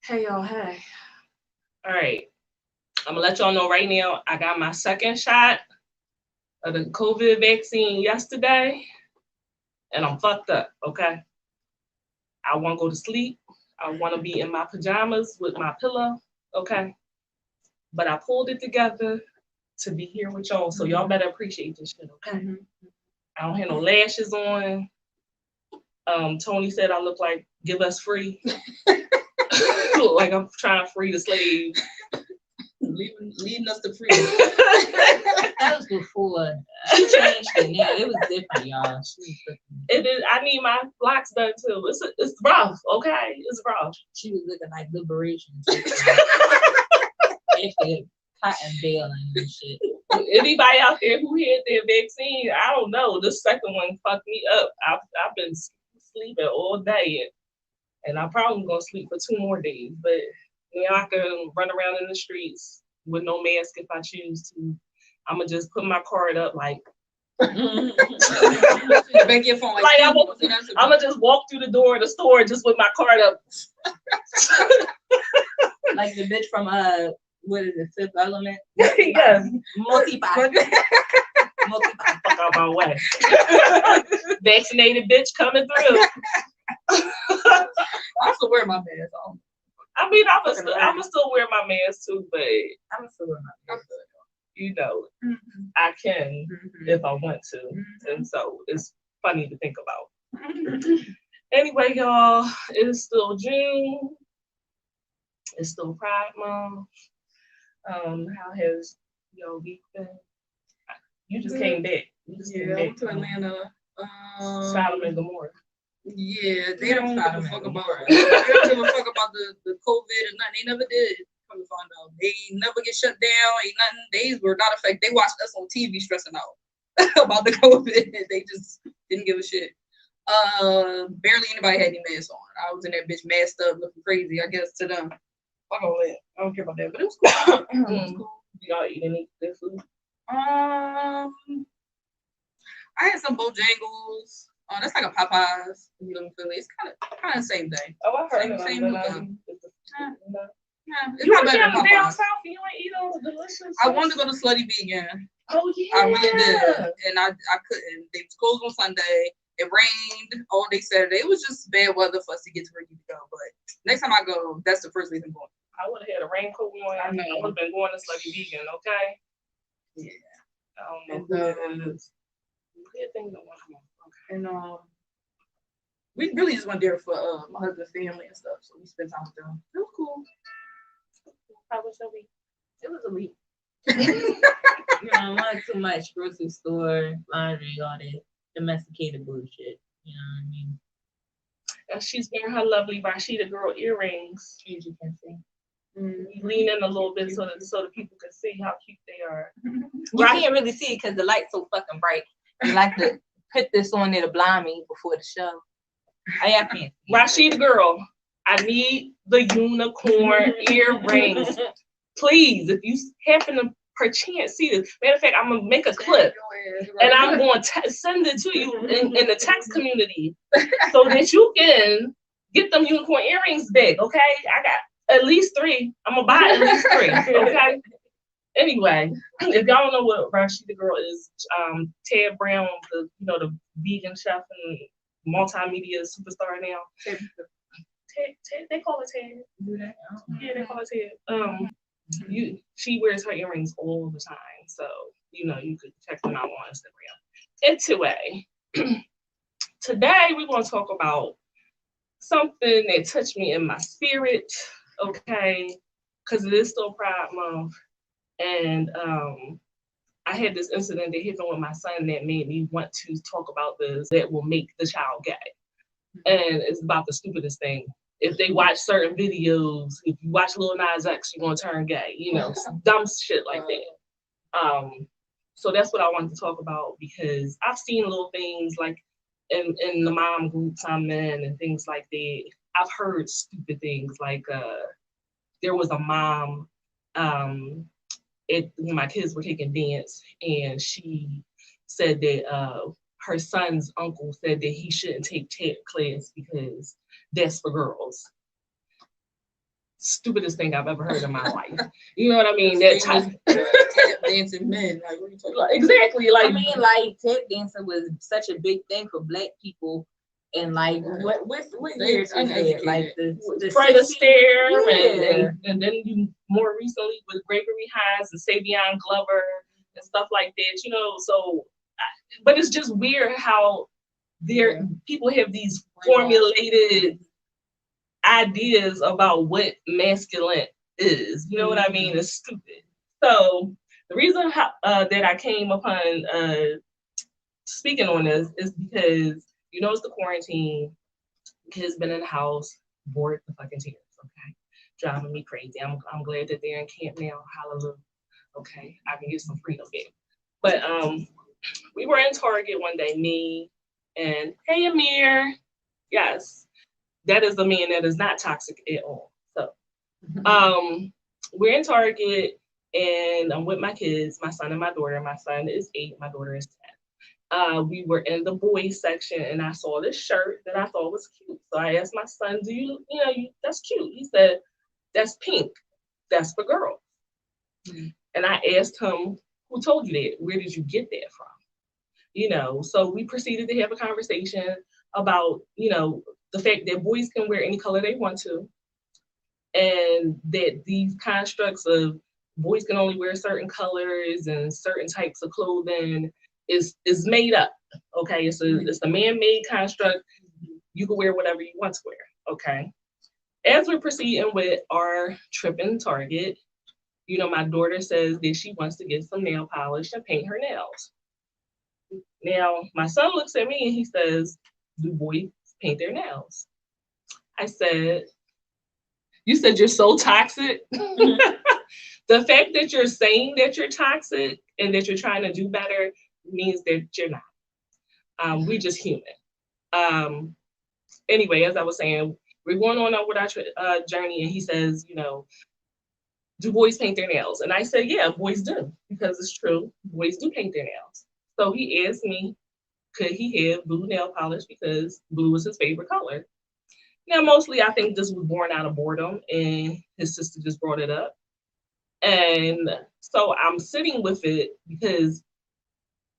Hey y'all, hey. All right, I'm gonna let y'all know right now, I got my second shot of the COVID vaccine yesterday, and I'm fucked up, okay? I wanna go to sleep. I wanna be in my pajamas with my pillow, okay? But I pulled it together to be here with y'all, so y'all better appreciate this shit, okay? Mm-hmm. I don't have no lashes on. Tony said I look like Give Us Free. Look like I'm trying to free the slave. Leading us to freedom. That was before. She changed it now. It was different, y'all. It is. I need my locks done too. It's rough, okay? It's rough. She was looking like liberation. Actually, cotton baling and shit. Anybody out there who had their vaccine, I don't know. The second one fucked me up. I've been sleeping all day, and I'm probably gonna sleep for 2 more days. But now I can run around in the streets with no mask if I choose to. I'm gonna just put my card up like. Back your phone. Like I'm gonna just walk through the door of the store just with my card up. Like the bitch from what is it, Fifth Element? Yes. Multi-pop. Fuck out my way. Vaccinated bitch coming through. I still wear my mask on. I mean, I'm gonna still wear my mask too, but I'm still wear my mask. You know, I can if I want to, and so it's funny to think about. Anyway, y'all, it is still June. It's still Pride Month. How has your week been? You just came back. I went to Atlanta. Sodom and Gomorrah. Yeah, they don't give a fuck about it. They don't give a fuck about the COVID and nothing. They never did. Come to find out, they never get shut down. Ain't nothing. They were not affected. They watched us on TV stressing out about the COVID. They just didn't give a shit. Barely anybody had any masks on. I was in that bitch masked up, looking crazy. I guess to them. Fuck all that. I don't care about that. But it was cool. It was cool. Y'all eat any good food? I had some Bojangles. That's like a Popeyes. You know, in Philly. It's kind of the same thing. Oh, I heard of same Yeah, it's not better than down south. You ain't eat all the delicious. I wanted to go to Slutty Vegan. Oh yeah, I really did, and I couldn't. They was closed on Sunday. It rained all day Saturday. It was just bad weather for us to get to where you go. But next time I go, that's the first place I'm going. I would have had a raincoat on. I would have been going to Slutty Vegan. Okay. Yeah. I don't know who that is. Weird thing to watch. And we really just went there for my husband's family and stuff. So we spent time with them. It was cool. How was your week? It was a week. Not too much. Grocery store, laundry, all that domesticated bullshit. You know what I mean? And she's wearing her lovely Rashida girl earrings. As you can see. Lean in a little bit so that people can see how cute they are. You can't really see it because the light's so fucking bright. You like to put this on there to blind me before the show. I can't. Rashida girl, I need the unicorn earrings. Please, if you happen to perchance see this. Matter of fact, I'm gonna make a clip and I'm going to send it to you in the text community so that you can get them unicorn earrings big. Okay, I got at least 3. I'm gonna buy at least 3. Okay. Anyway, if y'all don't know what Rashida girl is, Ted Brown, the vegan chef and multimedia superstar now. Ted they call it tag. Do that? Yeah, they call it tag. She wears her earrings all the time, so you could check them out on Instagram. Anyway, today we're going to talk about something that touched me in my spirit, okay? Because it is still Pride Month, and I had this incident that happened with my son that made me want to talk about this that will make the child gay. And it's about the stupidest thing. If they watch certain videos, if you watch Lil Nas X, you're gonna turn gay. Dumb shit like that. So that's what I wanted to talk about because I've seen little things like in the mom groups I'm in and things like that. I've heard stupid things like there was a mom when my kids were taking dance, and she said that her son's uncle said that he shouldn't take tap class because that's for girls. Stupidest thing I've ever heard in my life. You know what I mean? That type tap dancing men. Like, what are you talking about? Exactly. Like, I mean, like tap dancing was such a big thing for Black people. And like, what years was that? Like the Fred Astaire, yeah. and then more recently with Gregory Hines and Savion Glover and stuff like that. So, but it's just weird how people have these formulated ideas about what masculine is. You know what I mean? It's stupid. So the reason that I came upon speaking on this is because it's the quarantine. Kids been in the house, bored the fucking tears. Okay, driving me crazy. I'm glad that they're in camp now. Hallelujah. Okay, I can get some freedom again. But we were in Target one day, me and hey Amir. Yes, that is a man that is not toxic at all. So we're in Target and I'm with my kids, my son and my daughter. My son is 8, my daughter is 10. We were in the boys section and I saw this shirt that I thought was cute. So I asked my son, that's cute. He said, that's pink. That's for girls. And I asked him, who told you that? Where did you get that from? So we proceeded to have a conversation about, the fact that boys can wear any color they want to. And that these constructs of boys can only wear certain colors and certain types of clothing is made up. Okay, it's a man-made construct. You can wear whatever you want to wear. Okay. As we're proceeding with our trip in Target, my daughter says that she wants to get some nail polish and paint her nails. Now, my son looks at me and he says, do boys paint their nails? I said, you said you're so toxic. The fact that you're saying that you're toxic and that you're trying to do better means that you're not. We're just human. Anyway, as I was saying, we're going on with our journey, and he says, do boys paint their nails? And I said, yeah, boys do, because it's true. Boys do paint their nails. So he asked me, could he have blue nail polish because blue is his favorite color? Now, mostly I think this was born out of boredom, and his sister just brought it up. And so I'm sitting with it because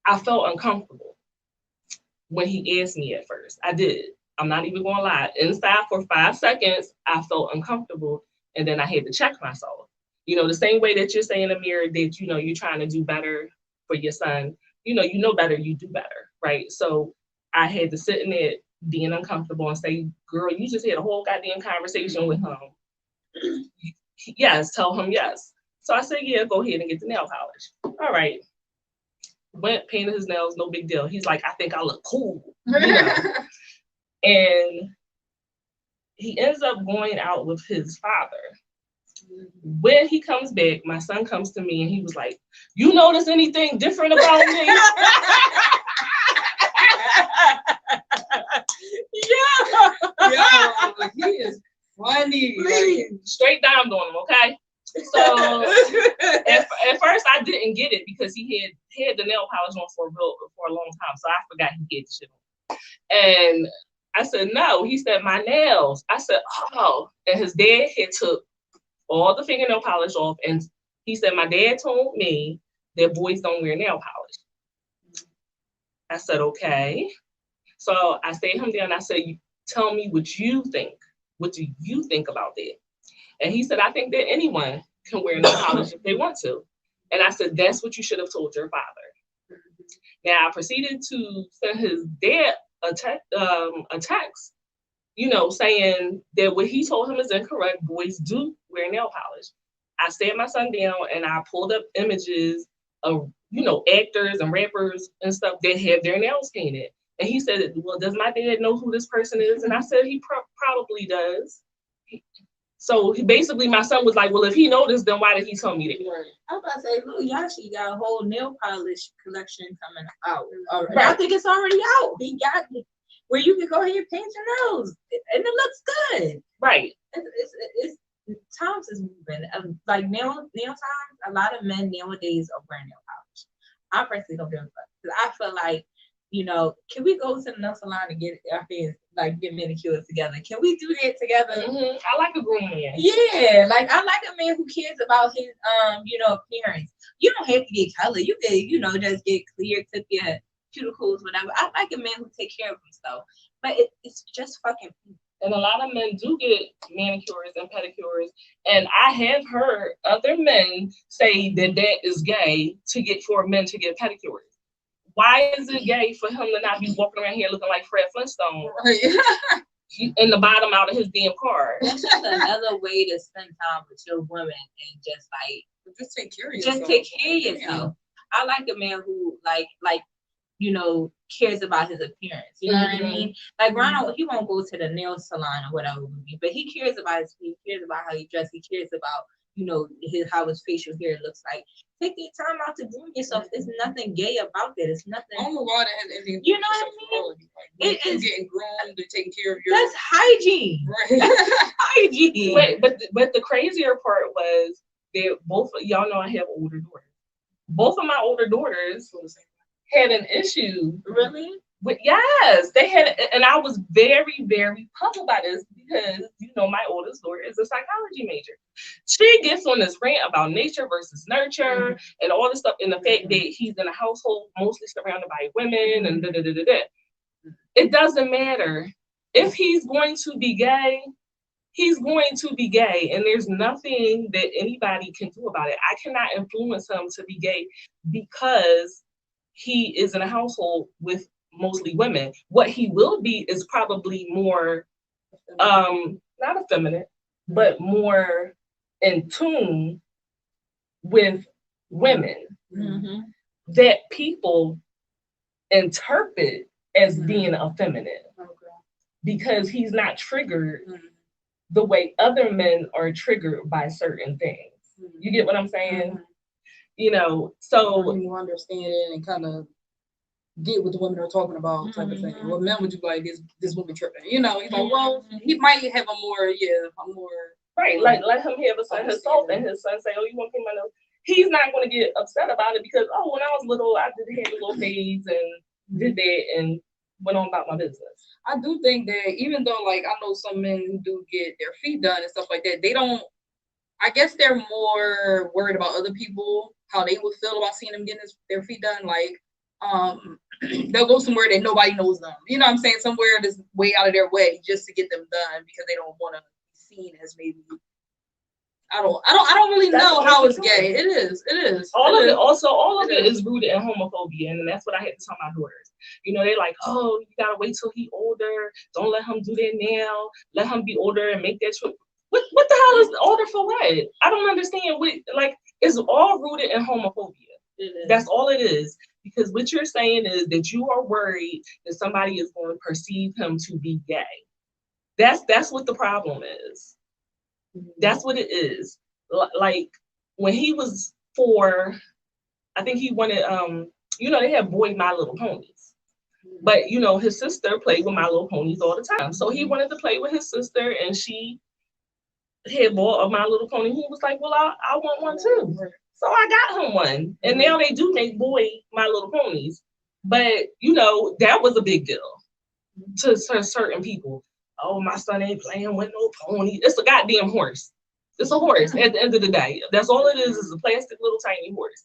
I felt uncomfortable when he asked me at first. I did. I'm not even going to lie. Inside for 5 seconds, I felt uncomfortable, and then I had to check myself. The same way that you're saying, Amir, that, you're trying to do better for your son. You know better, you do better, right? So I had to sit in it being uncomfortable and say, girl, you just had a whole goddamn conversation with him. Yes, tell him yes. So I said, yeah, go ahead and get the nail polish. All right. Went, painted his nails, no big deal. He's like, I think I look cool. And he ends up going out with his father. When he comes back, my son comes to me and he was like, you notice anything different about me? Yeah, like, he is funny. Like, straight down on him, okay? So at first I didn't get it because he had the nail polish on for a long time, so I forgot he had the shit on. And I said, no. He said, my nails. I said, oh. And his dad had took all the fingernail polish off, and he said, my dad told me that boys don't wear nail polish. I said, okay. So I sat him down. I said, tell me what you think What do you think about that? And he said, I think that anyone can wear nail polish if they want to. And I said, that's what you should have told your father. Now I proceeded to send his dad a text, saying that what he told him is incorrect. Boys do wear nail polish. I sat my son down and I pulled up images of, actors and rappers and stuff that have their nails painted. And he said, well, does my dad know who this person is? And I said, he probably does. So basically, my son was like, well, if he noticed, then why did he tell me that? I was about to say, look, Yashi got a whole nail polish collection coming out. Right. I think it's already out. He got it where you can go ahead and paint your nails, and it looks good. Right. It's times is moving. Like nail times, a lot of men nowadays are wearing nail polish. I personally don't give a fuck because I feel like, can we go to the nail salon and get our hands, get manicures together? Can we do that together? Mm-hmm. I like a groom man. Yeah, I like a man who cares about his, appearance. You don't have to get color. You can, just get clear, tip your cuticles, whatever. I like a man who take care of himself. But it's just fucking. And a lot of men do get manicures and pedicures. And I have heard other men say that is gay for men to get pedicures. Why is it gay for him to not be walking around here looking like Fred Flintstone in the bottom out of his damn car? That's just another way to spend time with your woman and just take care of yourself. Just take care of yourself. I like a man who cares about his appearance. You know what I mean? Like Ronald, he won't go to the nail salon or whatever, but he cares about he cares about how he dresses. He cares about how his facial hair looks like. Take your time out to groom yourself. There's nothing gay about that. It's nothing. I don't know why that has anything. You know what I mean? It is getting groomed and taking care of your. That's hygiene. Right. That's hygiene. But the crazier part was that both y'all know I have older daughters. Both of my older daughters had an issue. Really? Yes, they had, and I was very, very puzzled by this because my oldest daughter is a psychology major. She gets on this rant about nature versus nurture and all this stuff, and the fact that he's in a household mostly surrounded by women and da. It doesn't matter if he's going to be gay. He's going to be gay, and there's nothing that anybody can do about it. I cannot influence him to be gay because he is in a household with mostly women. What he will be is probably more, not effeminate, but more in tune with women that people interpret as being effeminate because he's not triggered the way other men are triggered by certain things. You get what I'm saying? So you understand it and kind of get what the women are talking about, type of thing. Well, men would just be like, this woman tripping. He's like, well, he might have a more right. Like let him have a son himself, and his son say, oh, you want to paint my nose? He's not going to get upset about it because when I was little, I did have a little phase and did that and went on about my business. I do think that even though, I know some men who do get their feet done and stuff like that, they don't. I guess they're more worried about other people, how they would feel about seeing them getting their feet done. They'll go somewhere that nobody knows them. You know what I'm saying? Somewhere that's way out of their way just to get them done because they don't want to be seen as maybe. I don't really know how it's gay. It is. All of it is rooted in homophobia, and that's what I had to tell my daughters. They're like, oh, you gotta wait till he older. Don't let him do that now. Let him be older and make that choice. What the hell is older for what? I don't understand. It's all rooted in homophobia. That's all it is. Because what you're saying is that you are worried that somebody is going to perceive him to be gay. That's what the problem is. That's what it is. Like when he was 4, I think he wanted, they had boy My Little Ponies. But, his sister played with My Little Ponies all the time. So he wanted to play with his sister and she had bought a My Little Pony. He was like, well, I want one too. So I got him one. And now they do make boy My Little Ponies. But, that was a big deal to certain people. Oh, my son ain't playing with no pony. It's a goddamn horse. It's a horse at the end of the day. That's all it is a plastic little tiny horse.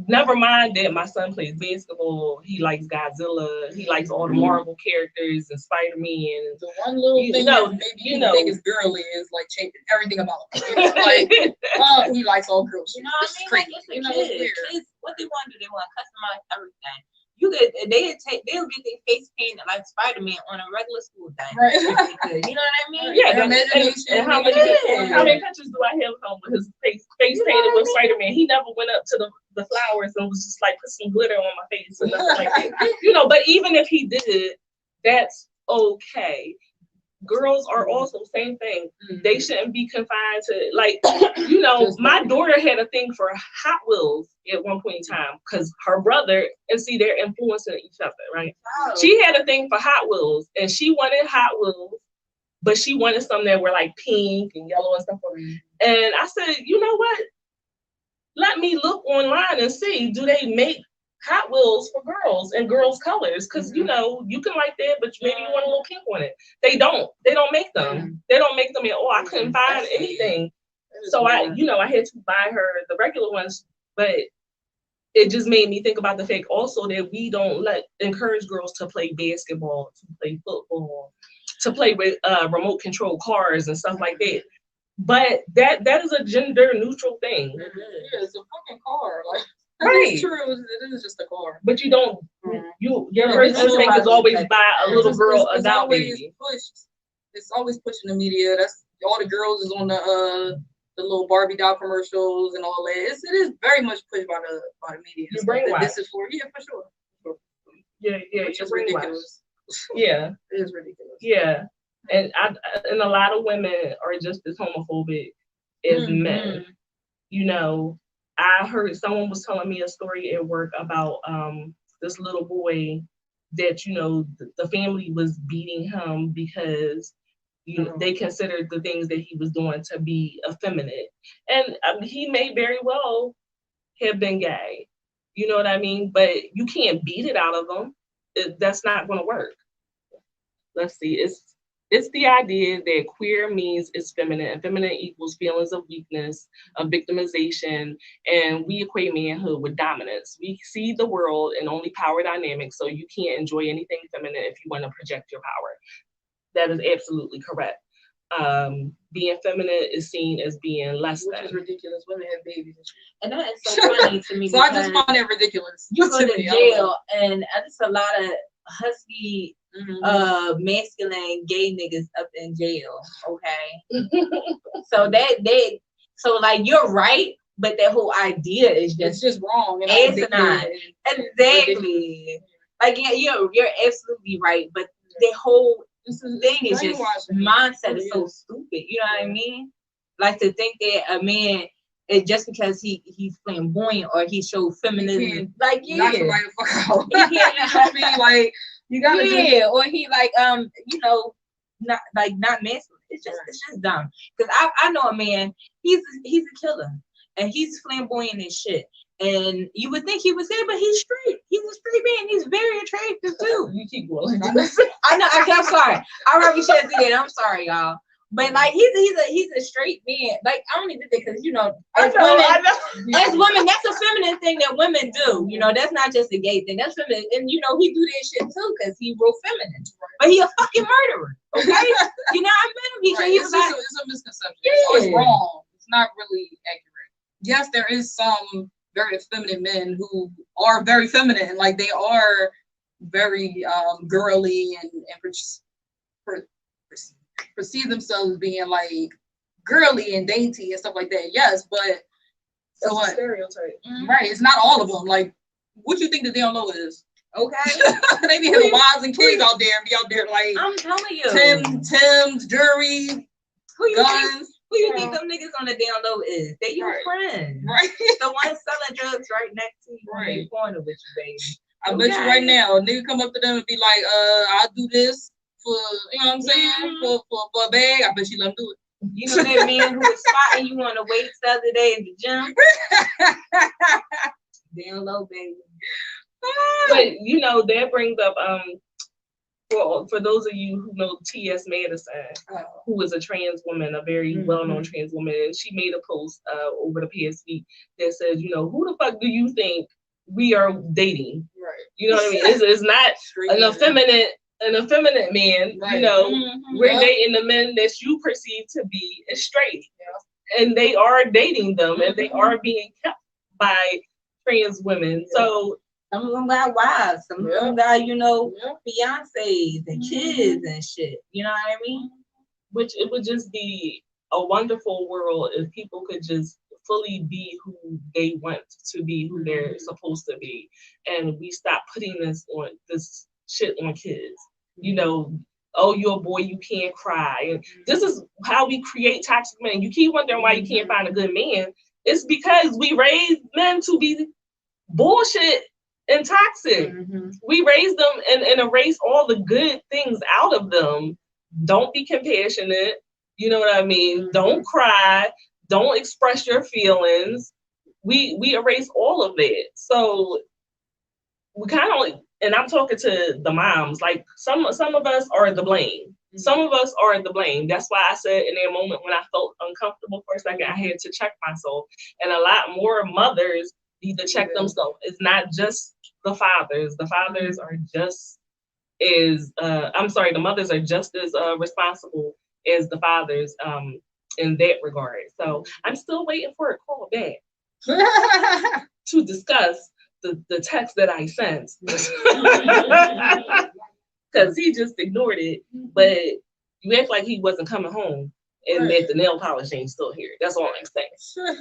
never mind that my son plays basketball. He likes Godzilla. He likes all the Marvel characters and Spider-Man. The one little thing that maybe you think is girly is like changing everything about him. Like, he likes all girls. You know what I mean? Like, it's kids, what they want to do, they want to customize everything. They'll get their face painted like Spider-Man on a regular school day. Right. You know what I mean? Yeah, and how many pictures do I have of him with his face painted with Spider-Man? He never went up to the flowers and was just like put some glitter on my face and nothing like that. You know, but even if he did, that's okay. Girls are also same thing. They shouldn't be confined to, like, you know, my daughter had a thing for Hot Wheels at one point in time because her brother, and see, they're influencing each other, right? Oh. She had a thing for Hot Wheels and she wanted Hot Wheels, but she wanted some that were like pink and yellow and stuff. And I said, you know what? Let me look online and see, do they make Hot Wheels for girls and girls' colors? Because you know, you can like that, but maybe you want a little pink on it. They don't make them. They don't make them at all. I couldn't find anything. So I had to buy her the regular ones, but it just made me think about the fact also that we don't encourage girls to play basketball, to play football, to play with remote control cars and stuff like that. But that is a gender neutral thing. Yeah, it's a fucking car. Like, right. True, it is just a car. But you don't. Your first instinct is always buy a little girl a doll baby. It's always pushed in the media. That's all the girls is on the little Barbie doll commercials and all that. It is very much pushed by the media. You brainwash. This is for sure. Yeah, which is ridiculous. Yeah, it is ridiculous. Yeah, and a lot of women are just as homophobic as men. You know, I heard someone was telling me a story at work about this little boy that, you know, the family was beating him because they considered the things that he was doing to be effeminate. And he may very well have been gay. You know what I mean? But you can't beat it out of them. That's not going to work. Let's see. It's the idea that queer means it's feminine, and feminine equals feelings of weakness, of victimization, and we equate manhood with dominance. We see the world in only power dynamics, so you can't enjoy anything feminine if you want to project your power. That is absolutely correct. Being feminine is seen as being less than. Which is ridiculous. Women have babies. And that is so funny to me. So I just find it ridiculous. You go to jail, and there's a lot of husky, masculine gay niggas up in jail. Okay. So like you're right, but that whole idea is just wrong. Asinine. Exactly. Like you're absolutely right, but the whole thing is just mindset is so stupid. You know what I mean? Like to think that a man is just because he's flamboyant or he shows feminism, like knock somebody the fuck out. I mean, like you gotta or he like not masculine. It's just dumb. Because I know a man. He's a killer and he's flamboyant and shit. And you would think he was there, but he's straight. He's a straight man. He's very attractive too. You keep going. I know. I'm sorry. I probably shouldn't do that. I'm sorry, y'all. But like he's a straight man. Like I only did that because as women, that's a feminine thing that women do. You know, that's not just a gay thing. That's feminine, and he do that shit too because he real feminine. But he a fucking murderer. Okay, I met him. It's a misconception. Yeah. So it's wrong. It's not really accurate. Yes, there is some very feminine men who are very feminine, like they are very girly and perceive themselves as being like girly and dainty and stuff like that. Yes, but so what? Stereotype. Right, it's not all of them. Like, what you think the damn low is? Okay, they be having wives and kids out there, like I'm telling you, Tim's jewelry, guns. Who you think them niggas on the down low is? They your friends. Right. The ones selling drugs right next to you in the corner with you, baby. I bet you right now, a nigga come up to them and be like, I'll do this for, you know what I'm saying, for a bag. I bet you let him do it. You know that man who was spotting you on the weights the other day in the gym? Down low, baby. But, that brings up, for those of you who know T.S. Madison, who is a trans woman, a very well-known trans woman, and she made a post over the past week that says, you know, who the fuck do you think we are dating? Right. You know what I mean? It's not an effeminate man. Right. You know, we're dating the men that you perceive to be as straight, and they are dating them, and they are being kept by trans women. So. Some of them got wives. Some of them got, you know, fiancés and kids and shit. You know what I mean? Which it would just be a wonderful world if people could just fully be who they want to be, who they're supposed to be, and we stop putting this shit on kids. You know, oh, you're a boy, you can't cry. And this is how we create toxic men. You keep wondering why you can't find a good man. It's because we raise men to be bullshit and toxic. We raise them and erase all the good things out of them. Don't be compassionate. You know what I mean? Don't cry. Don't express your feelings. We erase all of that. So we kind of, and I'm talking to the moms, like some of us are the blame. Some of us are the blame. That's why I said in that moment when I felt uncomfortable for a second, I had to check myself. And a lot more mothers need to check themselves. It's not just the fathers. The fathers are just as the mothers are just as responsible as the fathers in that regard. So I'm still waiting for a call back to discuss the text that I sent. Because he just ignored it. But you act like he wasn't coming home. And that the nail polish ain't still here. That's all I'm saying.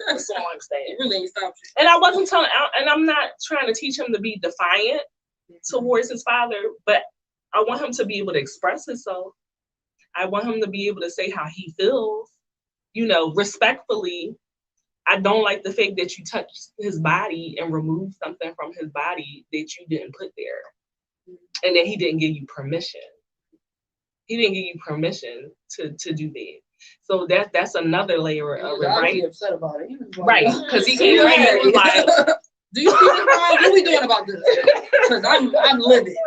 That's all I'm saying. It really ain't stopped you. And I wasn't telling, and I'm not trying to teach him to be defiant towards his father, but I want him to be able to express himself. I want him to be able to say how he feels, you know, respectfully. I don't like the fact that you touched his body and removed something from his body that you didn't put there. And then he didn't give you permission. He didn't give you permission to do that. So that's another layer of it, right? Upset about it. Right, because he came right here and was like, "Do you speak the crime? What are we doing about this?" Because I'm livid.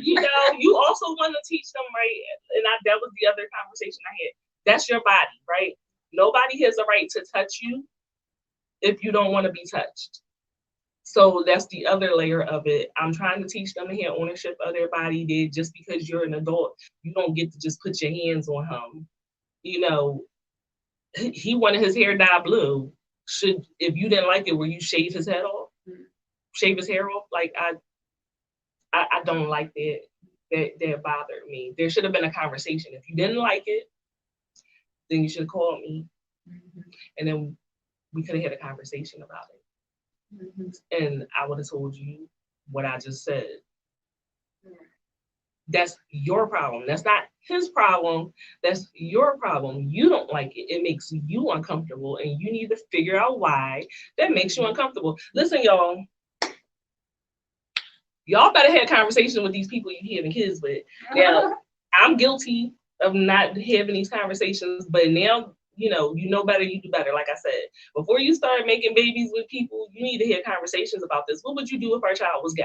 You know, you also want to teach them, right? And that was the other conversation I had. That's your body, right? Nobody has a right to touch you if you don't want to be touched. So that's the other layer of it. I'm trying to teach them to have ownership of their body. That just because you're an adult, you don't get to just put your hands on him. You know, he wanted his hair dyed blue. If you didn't like it, will you shave his head off? Shave his hair off? Like I don't like that. That bothered me. There should have been a conversation. If you didn't like it, then you should have called me, and then we could have had a conversation about it. And I would have told you what I just said. That's your problem. That's not his problem. That's your problem. You don't like it. It makes you uncomfortable, and you need to figure out why that makes you uncomfortable. Listen, y'all better have a conversation with these people you having kids with. Now, I'm guilty of not having these conversations, but now you know better, you do better. Like I said, before you start making babies with people, you need to have conversations about this. What would you do if our child was gay?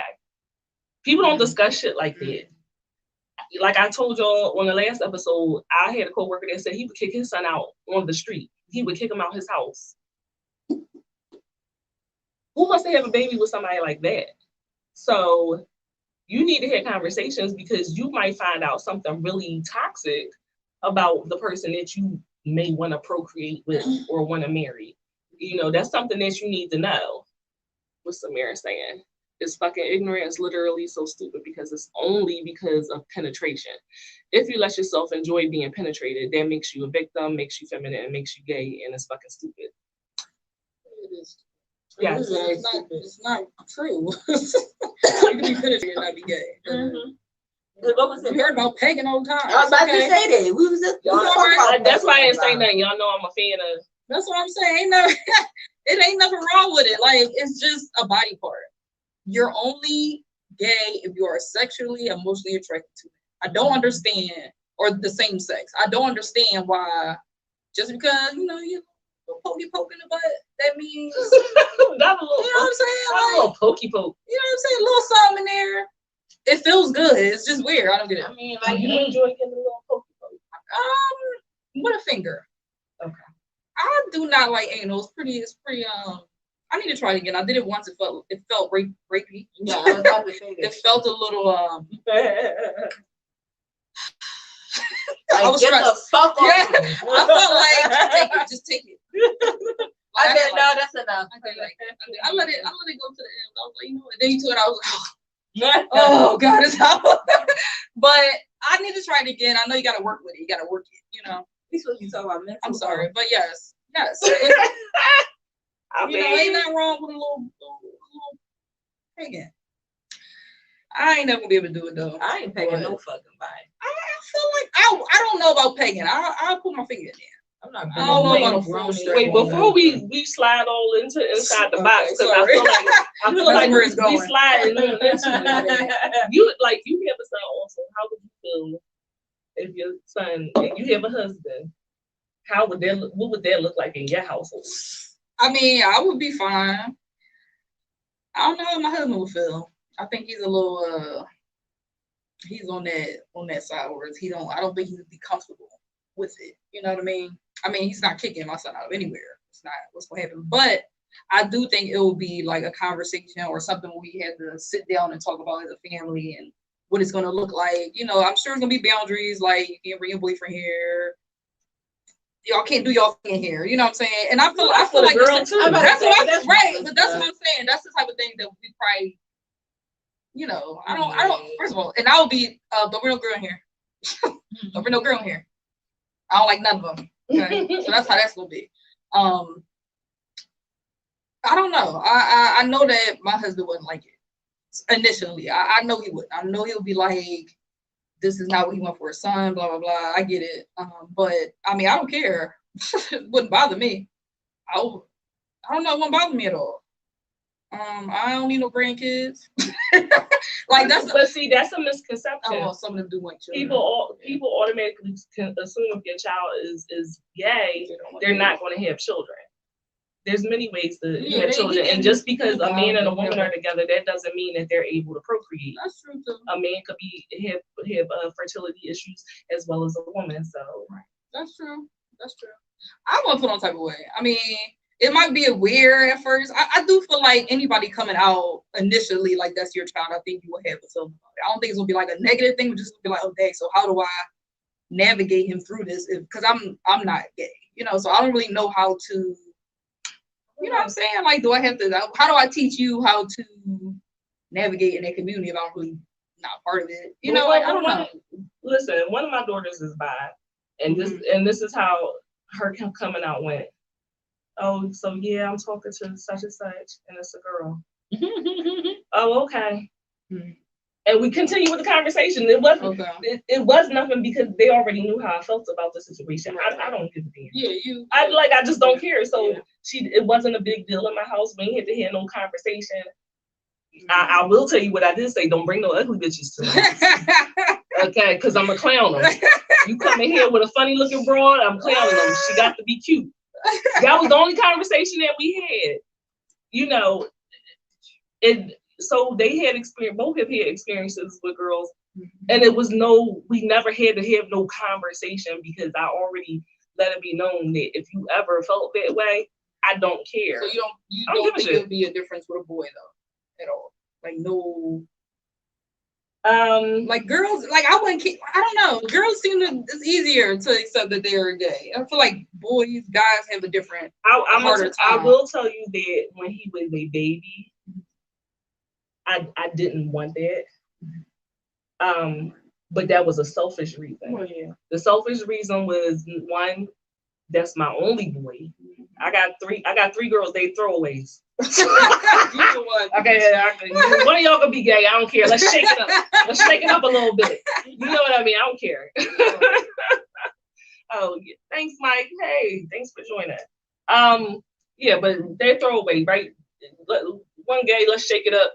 People don't discuss shit like that. Like I told y'all on the last episode, I had a coworker that said he would kick his son out on the street. He would kick him out his house. Who wants to have a baby with somebody like that? So you need to have conversations, because you might find out something really toxic about the person that you may want to procreate with or want to marry. You know, that's something that you need to know. What's Samara saying? It's fucking ignorant. It's literally so stupid, because it's only because of penetration. If you let yourself enjoy being penetrated, that makes you a victim, makes you feminine, and makes you gay, and it's fucking stupid. It is. Yeah, it's not true. You can be penetrated and not be gay. What was it? We heard about pegging all the time. I was about to say that. We was just that's why I didn't say nothing. Y'all know I'm a fan of. That's what I'm saying. It ain't nothing wrong with it. Like, it's just a body part. You're only gay if you are sexually, emotionally attracted to it. I don't understand, or the same sex. I don't understand why just because you poke in the butt, that means That a little, you know what I'm saying? Like, a little pokey poke. You know what I'm saying? A little something in there. it feels good. It's just weird. I don't get it. I mean, Do like, you enjoy getting a little pokey? With a finger. Okay. I do not like anal. It's pretty I need to try it again. I did it once. It felt rapey. yeah, I was about to say It that. felt a little Like, I was get stressed. the fuck off Yeah. me. I felt like just take it. I said, like, no, that's enough. I let it go to the end. I was like, you know what? And then you took it. I was like, oh God, it's out. But I need to try it again. I know you got to work with it. You got to work it. You know. We supposed to be talking about mental. I'm sorry, but yes. I mean, ain't nothing wrong with a little pagan. I ain't never gonna be able to do it though. I ain't pegging no fucking body. I feel like I don't know about pegging. I'll put my finger in there. I'm not. I don't know about a grown full strap. wait, before we slide all inside the Okay, box, because sorry. I feel like where it's we going. sliding into it. You have a son also. How would you feel if your son and you have a husband? How would what would that look like in your household? I mean, I would be fine. I don't know how my husband would feel. I think he's a little he's on that side where I don't think he would be comfortable with it. You know what I mean? I mean, he's not kicking my son out of anywhere. It's not what's gonna happen. But I do think it will be like a conversation or something where we had to sit down and talk about as a family and what it's gonna look like. You know, I'm sure it's gonna be boundaries, like you can't bring your boyfriend here. Y'all can't do y'all thing here. You know what I'm saying? And I feel like girl too. that's right. But that's what I'm saying. That's the type of thing that we probably, you know, I don't. First of all, and I will be don't bring no girl in here. Don't bring no girl in here. I don't like none of them. Okay, so that's how that's gonna be. I don't know. I know that my husband wouldn't like it initially. I know he would. I know he'll be like, this is not what he want for his son. Blah blah blah. I get it. But I mean, I don't care. It wouldn't bother me. I don't know. It wouldn't bother me at all. I don't need no grandkids. Like that's a misconception. Oh, well, some of them do want children. People automatically can assume if your child is gay, they're not going to have children. There's many ways to have children, and just because a man and a woman are together, that doesn't mean that they're able to procreate. That's true too. A man could have fertility issues as well as a woman. So that's true. I won't put on type of way. I mean, it might be weird at first. I do feel like anybody coming out initially like that's your child, I think you will have a feeling about it. I don't think it's gonna be like a negative thing, but just gonna be like, okay, so how do I navigate him through this? Because I'm not gay, you know, so I don't really know how to, you know what I'm saying? Like, how do I teach you how to navigate in that community if I'm really not part of it? You know, like, I don't know. Listen, one of my daughters is bi, and this is how her coming out went. Oh, so yeah, I'm talking to such and such, and it's a girl. Oh, okay. Mm-hmm. And we continue with the conversation. It wasn't. Okay. It was nothing because they already knew how I felt about the situation. I don't give a damn. Yeah, I just don't care. So it wasn't a big deal in my house. We ain't had to hear no conversation. I will tell you what I did say. Don't bring no ugly bitches to me. Okay, because I'm a clown them. You come in here with a funny looking broad, I'm clowning them. She got to be cute. That was the only conversation that we had. You know, so they had both have had experiences with girls, and we never had to have no conversation because I already let it be known that if you ever felt that way, I don't care. So you don't think there'll be a difference with a boy though, at all? Like no. Like girls, like I don't know. Girls seem to it's easier to accept that they're gay. I feel like guys have a different harder time. I will tell you that when he was a baby, I didn't want that. But that was a selfish reason. Oh, yeah. The selfish reason was one, that's my only boy. I got three girls, they throwaways. Okay, one of y'all gonna be gay. I don't care. Let's shake it up. Let's shake it up a little bit. You know what I mean? I don't care. Oh, yeah. Thanks, Mike. Hey, thanks for joining. Yeah, but they're throwaway, right? One gay. Let's shake it up.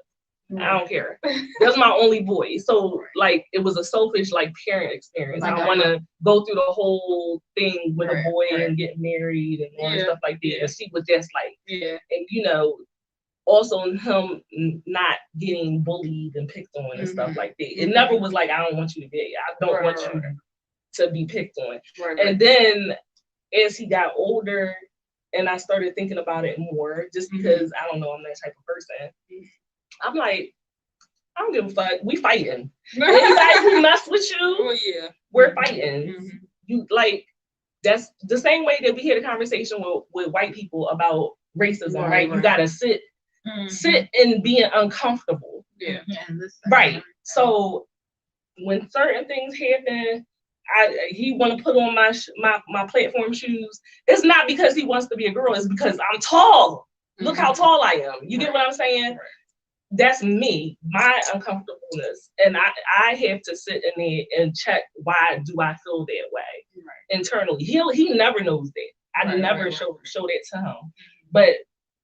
I don't care. That's my only boy. So like it was a selfish like parent experience. I don't want to go through the whole thing with a boy and get married and all stuff like that. And she was just like, and you know, also him not getting bullied and picked on and stuff like that. It never was like, I don't want you to get, I don't want you to be picked on. And then as he got older and I started thinking about it more, just because I don't know, I'm that type of person. I'm like, I don't give a fuck. We fighting. Anybody who mess with you, we're fighting. You like, that's the same way that we had a conversation with white people about racism, right? You gotta sit in being uncomfortable. Right. So when certain things happen, he want to put on my platform shoes. It's not because he wants to be a girl. It's because I'm tall. Look how tall I am. You get what I'm saying? That's me, my uncomfortableness, and I have to sit in there and check, why do I feel that way internally. He never knows that. I never show that to him, but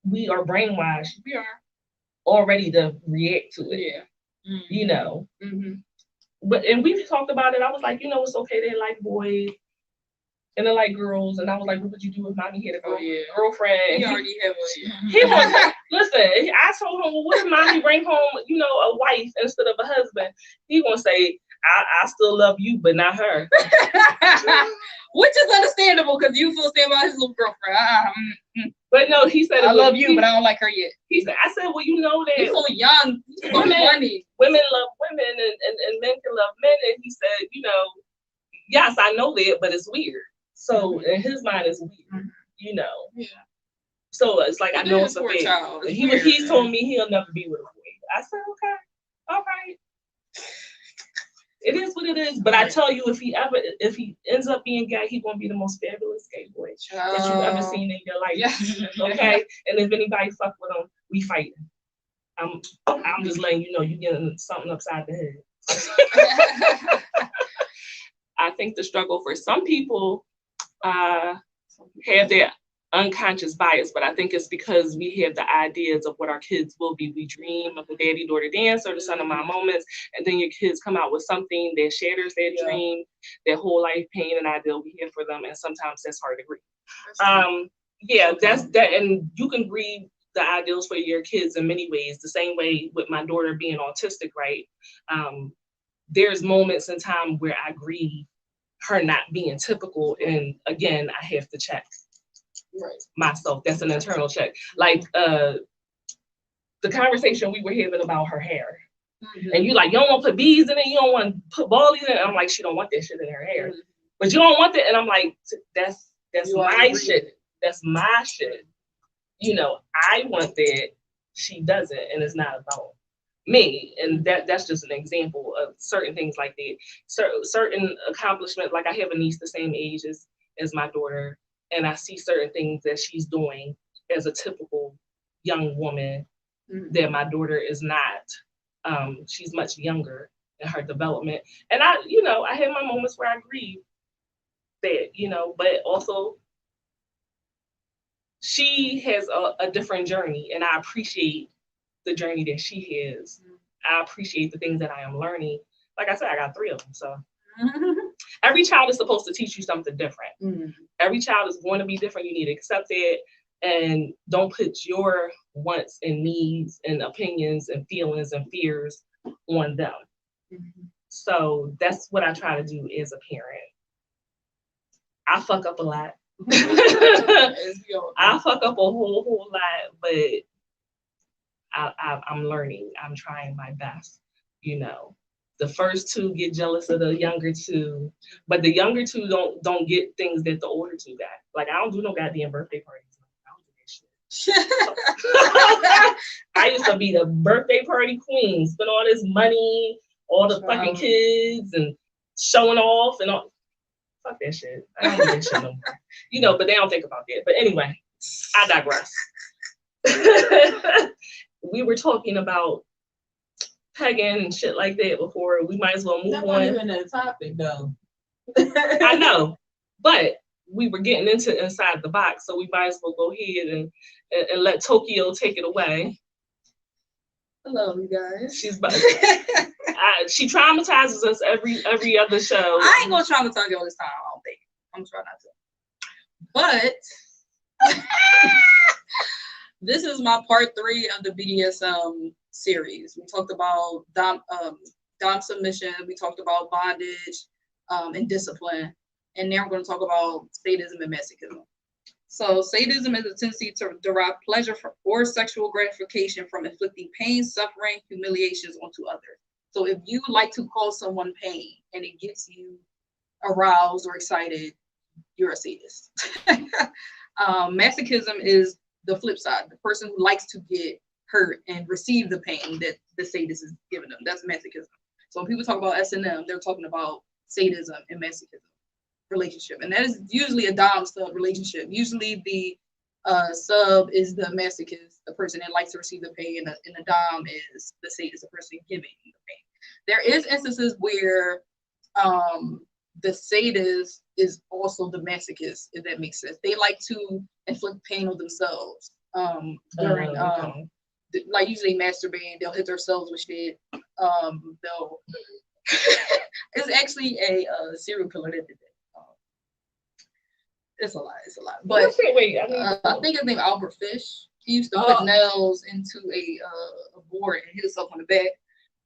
we are brainwashed. We are already to react to it. You know. But and we talked about it. I was like, you know, it's okay. They like boys and they like girls. And I was like, what would you do if mommy had a girlfriend? He already have a He was listen. I told him, well, what if mommy bring home, you know, a wife instead of a husband? He gonna say, I still love you, but not her. Which is understandable because you feel same about his little girlfriend. But no, he said, I love you, but I don't like her yet. He said, I said, well, you know that he's so young. He's so funny. Women love women and men can love men. And he said, you know, yes, I know that, but it's weird. So in his mind, it's weird, you know. Yeah. So it's like, I know it's a big child. He told me he'll never be with a boy. I said, okay, all right. It is what it is. But I tell you, if he ends up being gay, he's gonna be the most fabulous gay boy that you've ever seen in your life. Okay. And if anybody fuck with him, we fighting. I'm just letting you know, you getting something upside the head. I think the struggle for some people have their unconscious bias, but I think it's because we have the ideas of what our kids will be. We dream of the daddy daughter dance or the son of my moments, and then your kids come out with something that shatters their dream, their whole life pain and ideal we have for them, and sometimes that's hard to grieve. That's that, and you can grieve the ideals for your kids in many ways. The same way with my daughter being autistic, right? There's moments in time where I grieve her not being typical, and again, I have to check myself. That's an internal check. Like the conversation we were having about her hair, and you like, you don't want to put beads in it, you don't want to put ballies in it. I'm like, she don't want that shit in her hair, but you don't want that, and I'm like, that's my shit. That's my shit. You know, I want that. She doesn't, and it's not about me. And that's just an example of certain things like that. Certain accomplishments, like I have a niece the same age as my daughter, and I see certain things that she's doing as a typical young woman that my daughter is not. She's much younger in her development. And I have my moments where I grieve that, but also she has a different journey, and I appreciate the journey that she has. I appreciate the things that I am learning. Like I said, I got 3 of them. So every child is supposed to teach you something different. Every child is going to be different. You need to accept it and don't put your wants and needs and opinions and feelings and fears on them. So that's what I try to do as a parent. I fuck up a lot. I fuck up a whole lot, but I'm learning. I'm trying my best. The first 2 get jealous of the younger 2, but the younger 2 don't get things that the older 2 got. Like, I don't do no goddamn birthday parties. I don't do that shit. I used to be the birthday party queen, spend all this money, all the fucking kids, and showing off and all. Fuck that shit. I don't do that shit no more. But they don't think about that. But anyway, I digress. We were talking about pegging and shit like that before. We might as well move on. That wasn't even a topic, though. I know, but we were getting into inside the box, so we might as well go ahead and let Tokyo take it away. Hello, you guys. She traumatizes us every other show. I ain't gonna traumatize you all this time. I don't think. I'm trying not to. But this is my part 3 of the BDSM series. We talked about dom submission. We talked about bondage and discipline. And now we're going to talk about sadism and masochism. So sadism is a tendency to derive pleasure or sexual gratification from inflicting pain, suffering, humiliations onto others. So if you like to cause someone pain and it gets you aroused or excited, you're a sadist. Masochism is the flip side. The person who likes to get hurt and receive the pain that the sadist is giving them. That's masochism. So when people talk about S&M, they're talking about sadism and masochism relationship. And that is usually a dom-sub relationship. Usually the sub is the masochist, the person that likes to receive the pain, and the dom is the sadist, the person giving the pain. There is instances where the sadist is also the masochist, if that makes sense. They like to inflict pain on themselves during like usually masturbating. They'll hit themselves with shit. They'll it's actually a serial killer that did that. It's a lot. But I think his name Albert Fish. He used to put nails into a board and hit himself on the back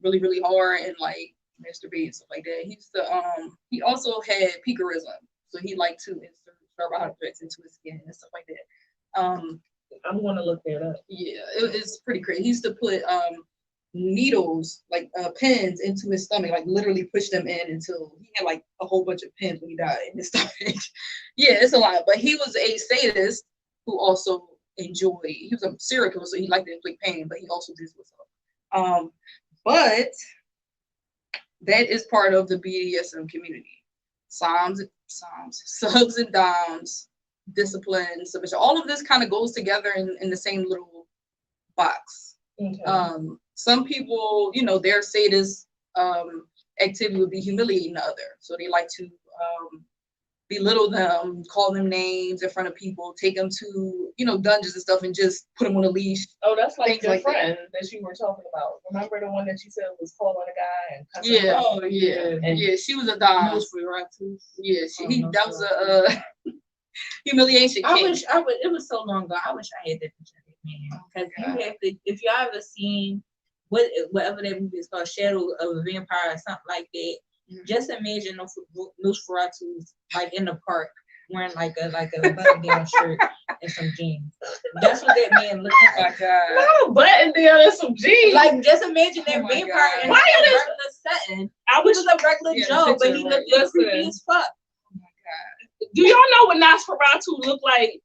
really, really hard and like masturbate and stuff like that. He used to he also had picorism, so he liked to insert sharp objects into his skin and stuff like that. I'm gonna look that up. Yeah, it's pretty crazy. He used to put needles, like pins, into his stomach, like literally push them in until he had like a whole bunch of pins when he died in his stomach. Yeah, it's a lot. But he was a sadist who also enjoyed. He was a serial killer, so he liked to inflict pain, but he also did suicide. But that is part of the BDSM community. Subs and doms, discipline, submission. All of this kind of goes together in the same little box. Okay. Some people, you know, their sadist activity would be humiliating the other. So they like to belittle them, call them names in front of people, take them to, you know, dungeons and stuff and just put them on a leash. Oh, that's like your friend that you were talking about. Remember the one that you said was calling a guy and cussing him out? Oh, yeah. And yeah, she was a dom. Yeah, that was a humiliation case. It was so long ago. I wish I had that picture of that man. Because you have to, if y'all ever seen whatever that movie is called, Shadow of a Vampire or something like that, just imagine Nosferatu like in the park wearing like a button down shirt and some jeans. That's what that man looked like. No, button down and some jeans. Like just imagine that vampire in a regular setting. I was a regular Joe, but he looked creepy as fuck. Oh my God. Do y'all know what Nosferatu looked like?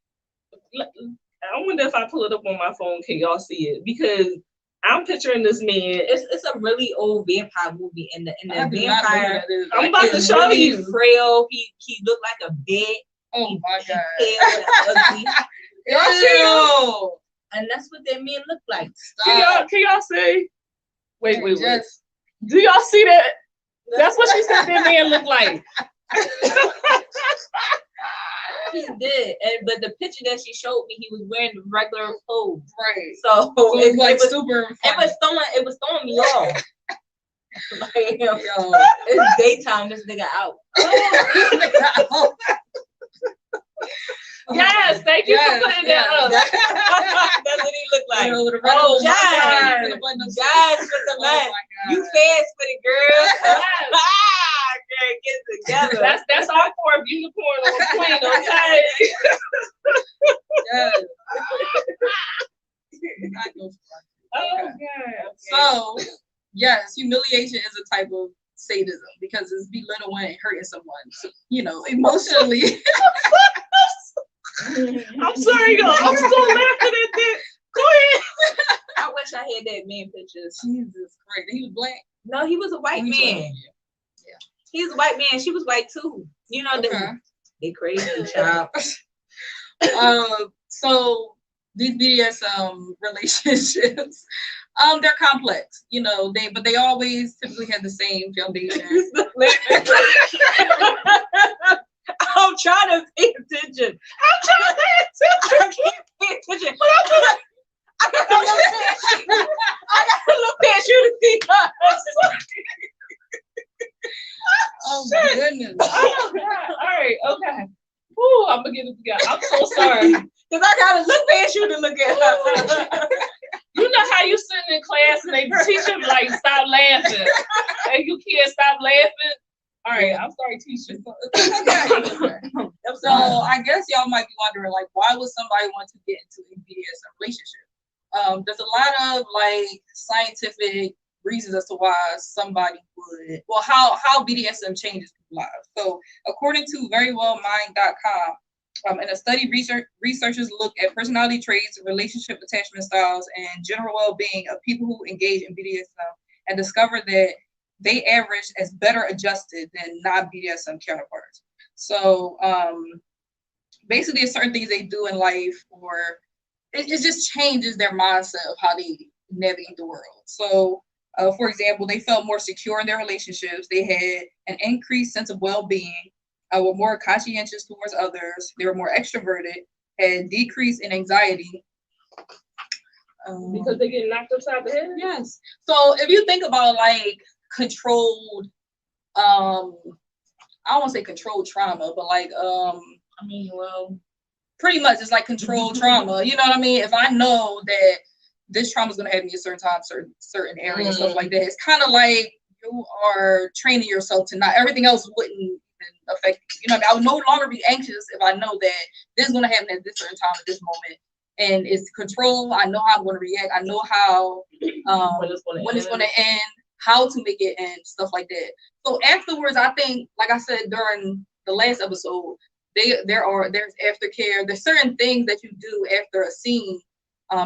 I wonder if I pull it up on my phone, can y'all see it? Because I'm picturing this man. It's a really old vampire movie, and the vampire. I'm about to show you. He's frail. He looked like a bed. Oh my God. Pale and ugly. Y'all see? And that's what that man looked like. Can y'all say? Wait. Do y'all see that? That's what she said that man looked like. He did, but the picture that she showed me, he was wearing the regular clothes. Right. So it was super. It was throwing me off. Like, yo, it's daytime. This nigga out. Yes, thank you for putting that up. That's what he looked like. Oh, Jazz with the man. You fast with it, girl. Girl, get it together. That's our core unicorn on queen, okay? Yes. Okay. So, yes, humiliation is a type of sadism because it's belittling and hurting someone, you know, emotionally. I'm sorry, y'all. I'm still laughing at that. Go ahead. I wish I had that man picture. Jesus Christ. He was black? No, he was a white man. Yeah. He was a white man. She was white too. You know, they crazy child. So these BDSM relationships, they're complex, you know, but they always typically have the same foundation. I'm trying to pay attention. I can't pay attention. I got to look past you to see us. Oh my goodness. Oh God. All right, okay. Ooh, I'm gonna get it together. I'm so sorry. Because I gotta look past you to look at her. You know how you sitting in class and they teacher be like, stop laughing. And you can't stop laughing. All right, I'm sorry, teacher. So I guess y'all might be wondering, like, why would somebody want to get into a BDSM relationship? There's a lot of like scientific reasons as to why somebody would, well, how BDSM changes people's lives. So according to verywellmind.com, in a study, researchers looked at personality traits, relationship attachment styles, and general well-being of people who engage in BDSM and discovered that they averaged as better adjusted than non-BDSM counterparts. So basically, there's certain things they do in life, or it just changes their mindset of how they navigate the world. So, for example, they felt more secure in their relationships. They had an increased sense of well-being, were more conscientious towards others. They were more extroverted, had decrease in anxiety. Because they get knocked upside the head? Yes. So if you think about like controlled, I don't want to say controlled trauma, but like, I mean, well, pretty much it's like controlled trauma. You know what I mean? If I know that this trauma is going to happen in a certain time, certain areas, stuff like that, it's kind of like you are training yourself to not, everything else wouldn't even affect you. You know what I mean? I would no longer be anxious if I know that this is going to happen at this certain time at this moment. And it's control. I know how I'm going to react. I know how when it's going to end, how to make it end, stuff like that. So afterwards, I think, like I said during the last episode, there's aftercare. There's certain things that you do after a scene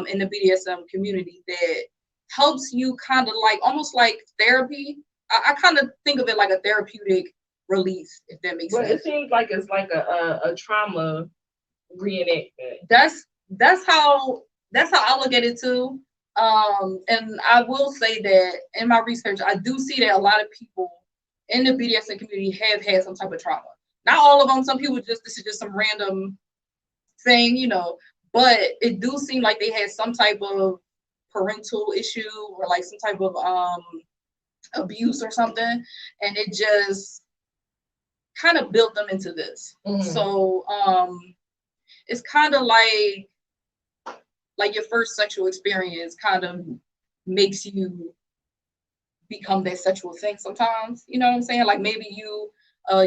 in the BDSM community that helps you kind of like almost like therapy. I kind of think of it like a therapeutic release, if that makes sense. But it seems like it's like a trauma reenactment. That's how I look at it too. And I will say that in my research, I do see that a lot of people in the BDSM community have had some type of trauma. Not all of them. Some people this is just some random thing, you know. But it do seem like they had some type of parental issue or like some type of abuse or something, and it just kind of built them into this. So it's kind of like your first sexual experience kind of makes you become that sexual thing sometimes. You know what I'm saying? Like maybe you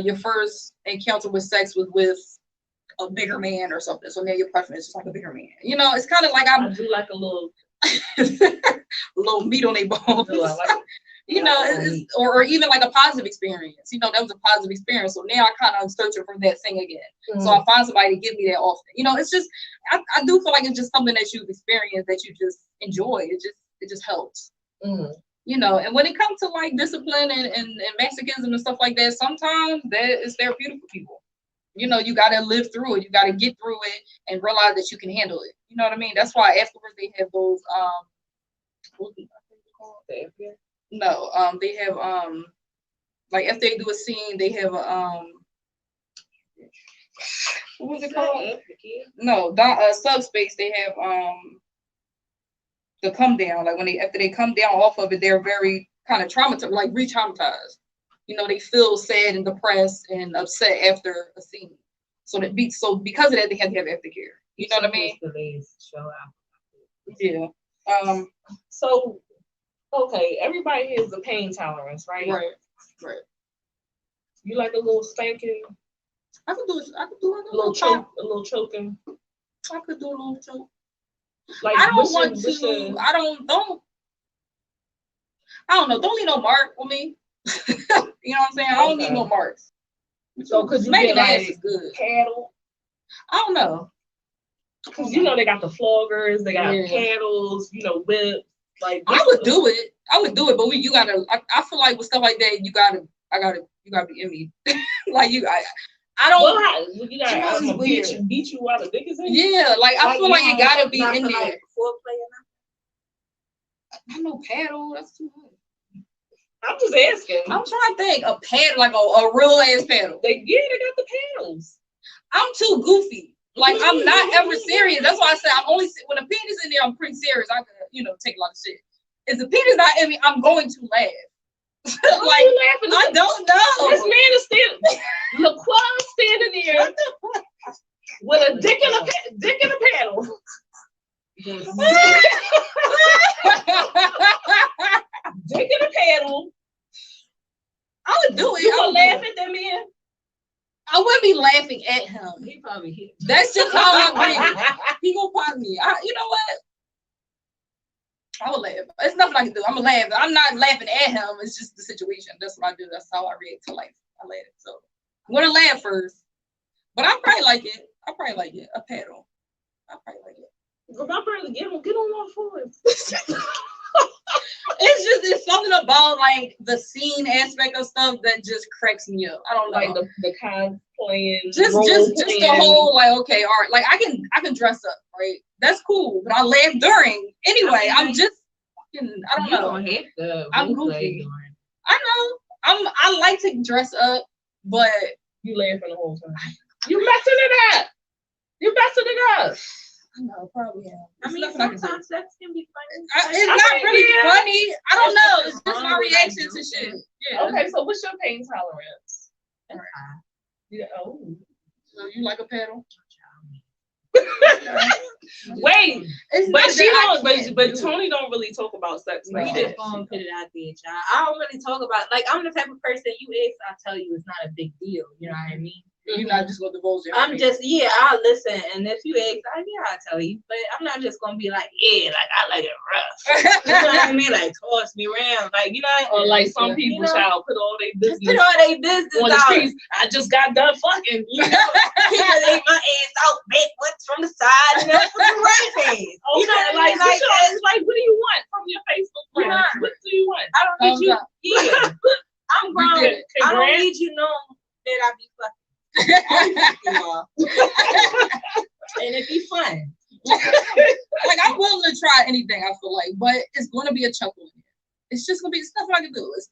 your first encounter with sex was with a bigger man or something, so now your preference is like a bigger man. You know, it's kind of like I do like a little little meat on their bones. You know, or even like a positive experience. You know, that was a positive experience. So now I kind of am searching for that thing again. So I find somebody to give me that often. You know, it's just I do feel like it's just something that you've experienced that you just enjoy. It just helps. You know, and when it comes to like discipline and masochism and stuff like that, sometimes that is therapeutic for people. You know, you gotta live through it. You gotta get through it and realize that you can handle it. You know what I mean? That's why afterwards they have those No, they have like if they do a scene, they have what was it called? No, subspace. They have the come down. Like when after they come down off of it, they're very kind of traumatized, like re-traumatized. You know, they feel sad and depressed and upset after a scene. So because of that, they have to have aftercare. You know what I mean? Yeah. So. Okay, everybody has a pain tolerance, right? Right. You like a little spanking? I could do a little choke, a little choking. I could do a little choke. Like I don't want to. I don't know. Don't leave no mark on me. You know what I'm saying? I don't need no marks. So could you get like good paddle? I don't know. Because you know they got the floggers, they got paddles, you know, whips. Like I would do it, but you gotta. I feel like with stuff like that, you gotta be in me. Like I don't. Well, you gotta beat you while the dick is in you. Yeah, like I feel like it gotta be in there. Like I know paddle. That's too hard. I'm just asking. I'm trying to think a paddle, like a real ass paddle. They got the paddles. I'm too goofy. Like I'm not ever serious. That's why I said I'm only when a penis in there. I'm pretty serious. I could, take a lot of shit. If the penis not in me, I'm going to laugh. Why are you laughing? I don't know. This man is standing. LaQuan standing there with a dick in a just Dick in a paddle. I would do it. You I gonna would laugh do it. at that man? I wouldn't be laughing at him. he probably hit. That's just how I breathe. He gonna pop me. You know what? I would laugh. There's nothing I can do. I'm gonna laugh. I'm not laughing at him. It's just the situation. That's what I do. That's how I react to life. I laugh. So I'm gonna laugh first. But I probably like it. A paddle. I probably like it. My brother, get on all fours. It's something about like the scene aspect of stuff that just cracks me up. I don't know. Like the cosplaying, just the whole like, okay, all right, like I can dress up, right? That's cool, but I laugh during anyway. I'm just fucking, I don't know. Don't have to I'm goofy. I know. I like to dress up, but you laughing the whole time. You messing it up. You messing it up. I know, probably. I mean, sometimes sex can be funny. It's not really funny. I don't know. It's just my reaction to shit. Yeah. Okay, so what's your pain tolerance? That's fine. Yeah. Oh. So you like a paddle? Wait, but Tony don't really talk about sex He like just that. gonna put it out there, child. I don't really talk about, like, I'm the type of person you ask, I tell you it's not a big deal. You know what I mean? You're not just gonna divulge it. I'm just, I'll listen, and if you ask, I'll tell you. But I'm not just gonna be like, like I like it rough. You know what I mean? Like toss me around, like, you know. Or like some people shall put all their business on the out. streets. I just got done fucking. You know, people ate my ass out backwards from the side, and that's the right face. Okay, You know what I mean? like, what do you want from your Facebook friends? Yeah. What do you want? I don't need you. Yeah, I'm grown. I don't need you knowing that I be fucking. And it'd be fun. Like I'm willing to try anything, I feel like, but it's gonna be a chuckle in it. It's just gonna be nothing I can do. It's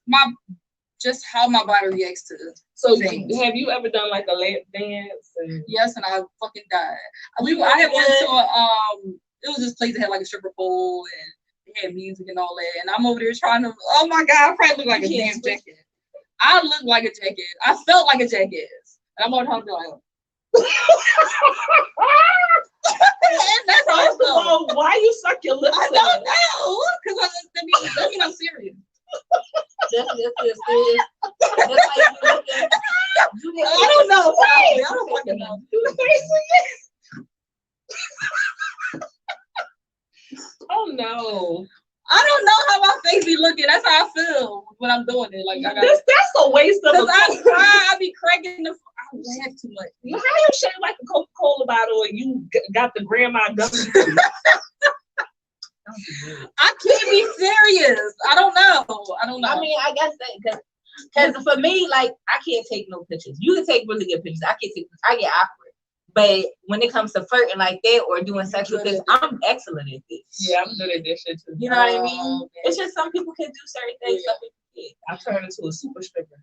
just how my body reacts to So things. have you ever done like a lap dance? Yes, and I fucking died. I had went to it was this place that had like a stripper pole and it had music and all that, and I'm over there trying to, oh my god, I probably look like a damn jackass. I look like a jackass. I felt like a jackass. And I'm on top of like, that's all. Why you suck your lips? I don't know, because that means I'm serious. That's serious. I don't know. I don't fucking know. Oh no. I don't know how my face be looking. That's how I feel when I'm doing it. Like that's a waste of a I be cracking the. I laugh too much. How you shape like a Coca-Cola bottle and you got the grandma gummy? I can't be serious. I don't know. I mean, I guess that because for me, like, I can't take no pictures. You can take really good pictures. I can't take. I get awkward. But when it comes to flirting like that or doing sexual things, I'm excellent at this. Yeah, I'm good at this shit too. You know what I mean? Okay. It's just some people can do certain things. Some people can't. I turned into a super stripper.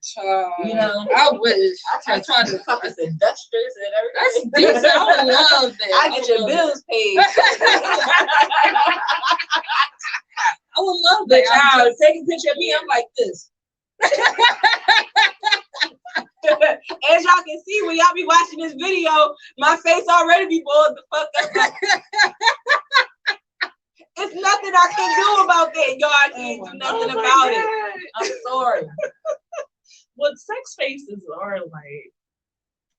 You know, I wish. I try to fuck us industrious and everything. That's decent. I would love that. I get your bills paid. I would love that. Child, take a picture of me. I'm like this. As y'all can see, when y'all be watching this video, my face already be boiled the fuck up. It's nothing I can do about that, y'all. I can't do nothing about it. I'm sorry. What sex faces are like,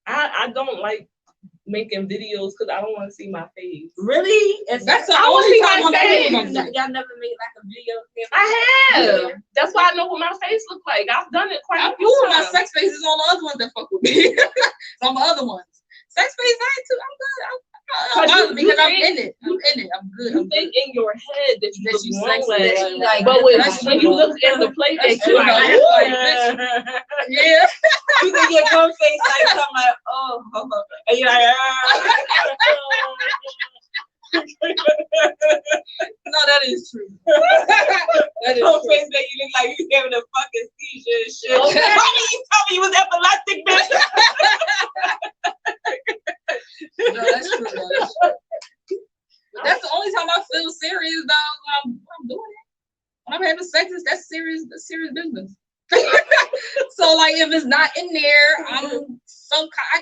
I don't like making videos because I don't want to see my face. Really? That's the only time y'all never made like a video. I have. That's why I know what my face looks like. I've done it quite a few times. My sex face is all the other ones that fuck with me. Some other ones. Sex face, I ain't too. I'm good. Because I'm in it. I'm good. You think in your head that you look sexy, like, but when you look in the playback, you're like, yeah. You can get one face like something like, oh, and you're like, no, that is true. That is true. Face that you look like you having a fucking seizure and shit. Okay. Why did you tell me you was epileptic, bitch? No, that's true. But that's the only time I feel serious, though. When I'm doing it. When I'm having sex, that's serious business. So, like, if it's not in there,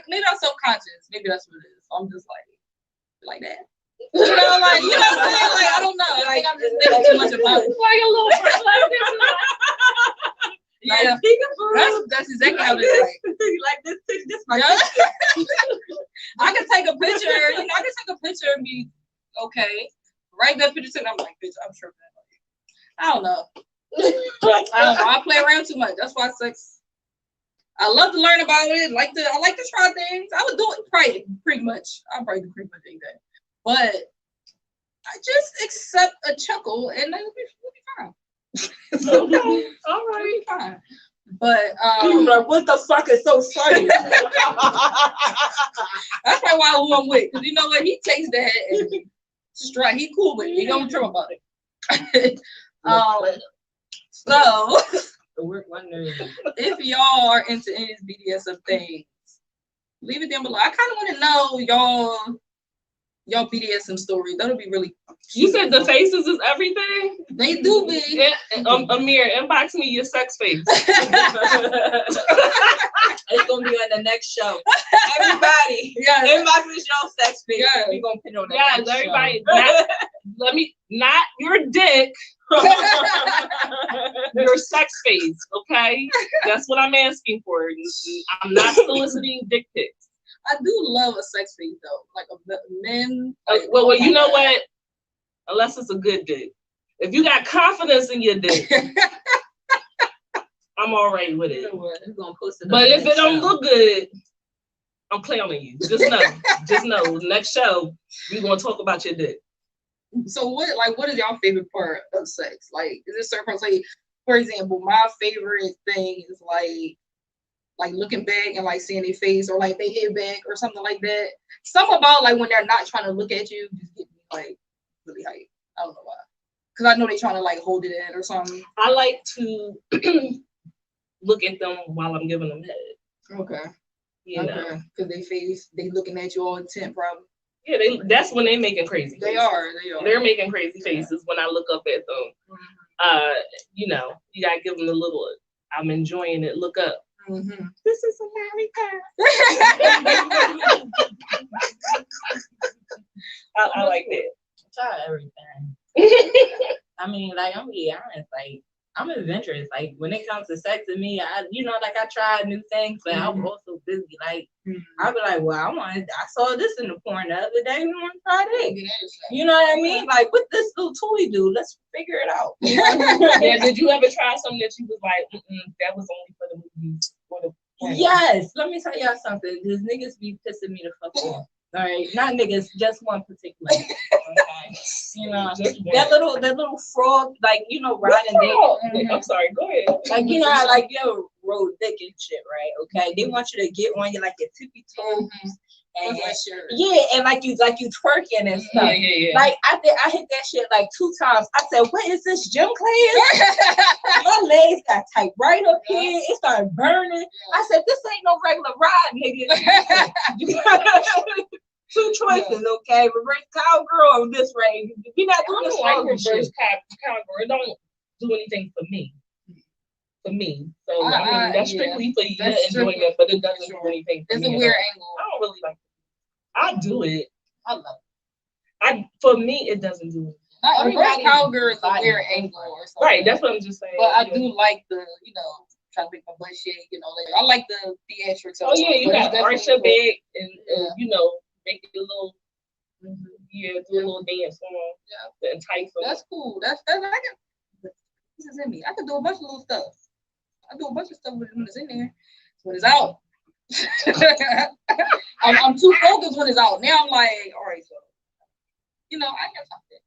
maybe I'm subconscious. Maybe that's what it is. So I'm just like that. You know, like, you know what I'm saying? Like, I don't know. I think I'm just thinking too much about it. Like a little Yeah, that's exactly how it is. Like this my I can take a picture, you know, I can take a picture and be okay. Right that picture and I'm like, bitch, I'm sure I don't know. I play around too much. That's why sex. I love to learn about it. I like to try things. I would do it probably pretty much. I'll probably do pretty much anything. But I just accept a chuckle and then we'll be fine. Okay. All right. Fine. But like, what the fuck is so funny? that's probably why who I'm with. Because you know what? He takes that and strike. He cool with it. He don't trip about it. So if y'all are into any of these BDSM things, leave it down below. I kind of want to know y'all BDSM story. That'll be really You said the faces is everything? They do be. Yeah, Amir, inbox me your sex face. It's gonna be on the next show. Everybody, inbox me your sex face. Yeah. We're gonna put it on the Yes, next everybody. show. Not your dick. Your sex face, okay? That's what I'm asking for. I'm not soliciting dick pics. I do love a sex face though, like a men. Well, you know what? Unless it's a good dick. If you got confidence in your dick, I'm all right with it. But if it don't look good, I'm clowning you. Just know. Next show, we're gonna talk about your dick. So what is y'all favorite part of sex? Like, is it certain parts? Like, for example, my favorite thing is like looking back and like seeing their face or like they head back or something like that. Something about like when they're not trying to look at you, just get me like really hyped. I don't know why. Because I know they're trying to like hold it in or something. I like to look at them while I'm giving them head. Okay. You know. Because they looking at you all intent probably. Yeah, that's when they making crazy faces. They are. They're making crazy faces when I look up at them. You know, you gotta give them a little, I'm enjoying it, look up. Mm-hmm. This is America. I like that. Try everything. I mean, like, I'm being honest, like, I'm adventurous. Like, when it comes to sex and me, I try new things, but I'm also busy. Like, I'll be like, well, I saw this in the porn the other day. We want to try that. You know what I mean? Like, what this little toy do? Let's figure it out. Yeah, did you ever try something that you was like, that was only for the movies? Yes. Let me tell y'all something. These niggas be pissing me the fuck off. All right, not niggas, just one particular. Okay. You know, that little frog, like, you know, riding dick. I'm sorry, go ahead. Like, you know how, like, you ever rode dick and shit, right? Okay, they want you to get on your, like, your tippy toes. And yeah, and like you twerking and stuff. Yeah. Like I hit that shit like 2 times. I said, "What is this, gym class?" My legs got tight right up here. It started burning. I said, "This ain't no regular ride, nigga." You got 2 choices, okay? Reverse cowgirl or this way. You're not doing this like reverse cowgirl. It don't do anything for me. So I mean, that's strictly for your enjoyment, but it doesn't do anything for me. It's a weird angle. I don't really like it. I do it. I love it. For me, it doesn't do it. Not everybody cowgirl is a weird angle or something. Right, that's what I'm just saying. But I do like the, you know, trying to make my butt shake, you know. Like, I like the theatrics. Oh yeah, you got arch your back and you know, make it a little, do a little dance on, and entice them. That's cool. That's I can. This is in me. I can do a bunch of little stuff. I do a bunch of stuff when it's in there. When it's out, I'm too focused when it's out. Now I'm like, all right, so you know, I got something.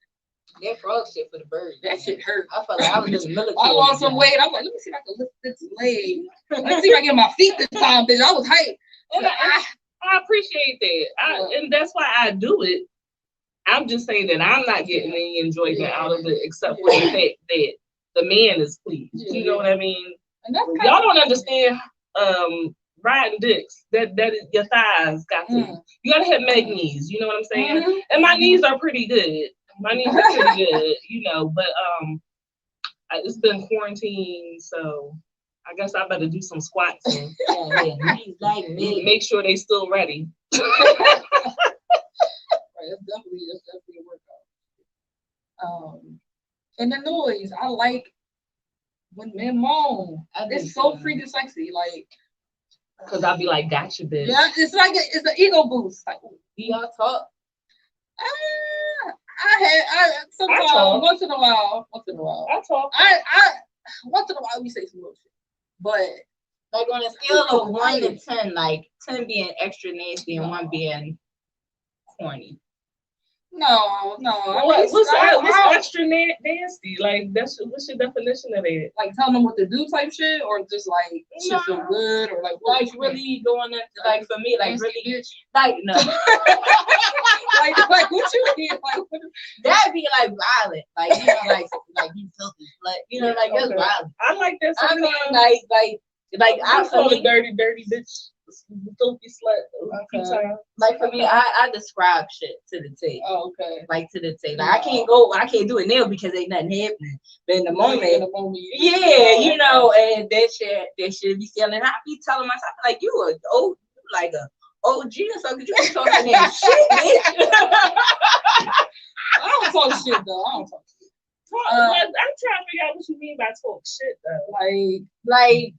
That frog shit for the bird. That shit hurt. I felt like I was in the military. I lost some weight. I'm like, let me see if I can lift this leg. Let me see if I can get my feet this time, bitch. I was hyped. And I appreciate that. And that's why I do it. I'm just saying that I'm not getting any enjoyment out of it except for the fact that the man is pleased. You know what I mean? And that's y'all don't understand riding dicks. That is your thighs got to. You gotta have meg knees. You know what I'm saying? And my knees are pretty good. You know. But it's been quarantine, so I guess I better do some squats and make sure they still ready. It's definitely a workout. And the noise, I like when men moan. It's so freaking sexy. Like, cause I'll be like, gotcha, bitch. yeah, it's like it's an ego boost. Like, Do y'all talk? I sometimes once in a while. I talk. I once in a while we say some little shit, but Like on a scale of 1 to 10, like 10 being extra nasty and 1 being corny. no. What's extra nasty? Like, what's your definition of it? Like telling them what to do type shit, or just like shit feel good, or like Like really going into like for me, like really bitch. like no. like what you mean? Like what That'd be like violent. Like you know, like you filthy slut. You know, like that's violent. I like that. I mean like I I call for it me, dirty bitch, filthy slut. like for me, I describe shit to the T. Oh, okay. Like to the T. Like I can't do it now because ain't nothing happening. But in the moment, yeah, you know, and that shit be feeling. I be telling myself like you a old like a OG or something. You be talking that shit, bitch. I don't talk shit though. I don't talk shit. I'm trying to figure out what you mean by talk shit though. Like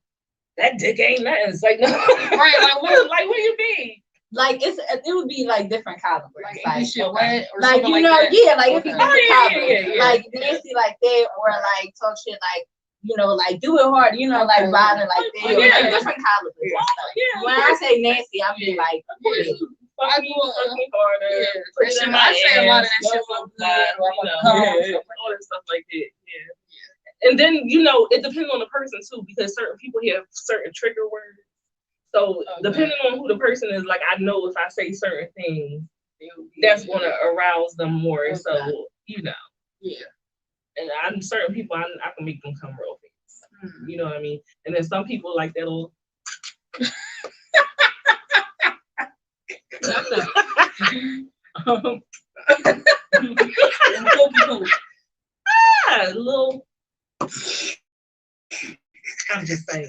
that dick ain't nothing. It's like no. Right, like what do you mean? Like it would be like different calibers. Like shit wet or like something you like know, that. yeah, like if you different calibers, yeah. like nasty like that, or like talk shit like you know, like do it hard, you know, like violent like that, or like different calibers. Yeah. When I say nasty, I mean like Fuck me harder. I say a lot of that shit for good, or all that stuff like that. Yeah. And then, you know, it depends on the person too, because certain people have certain trigger words. So depending on who the person is, like I know if I say certain things, that's gonna arouse them more. Okay. So, you know. Yeah. And I'm certain people I can make them come real fast. You know what I mean? And then some people like that'll little. I'm just saying.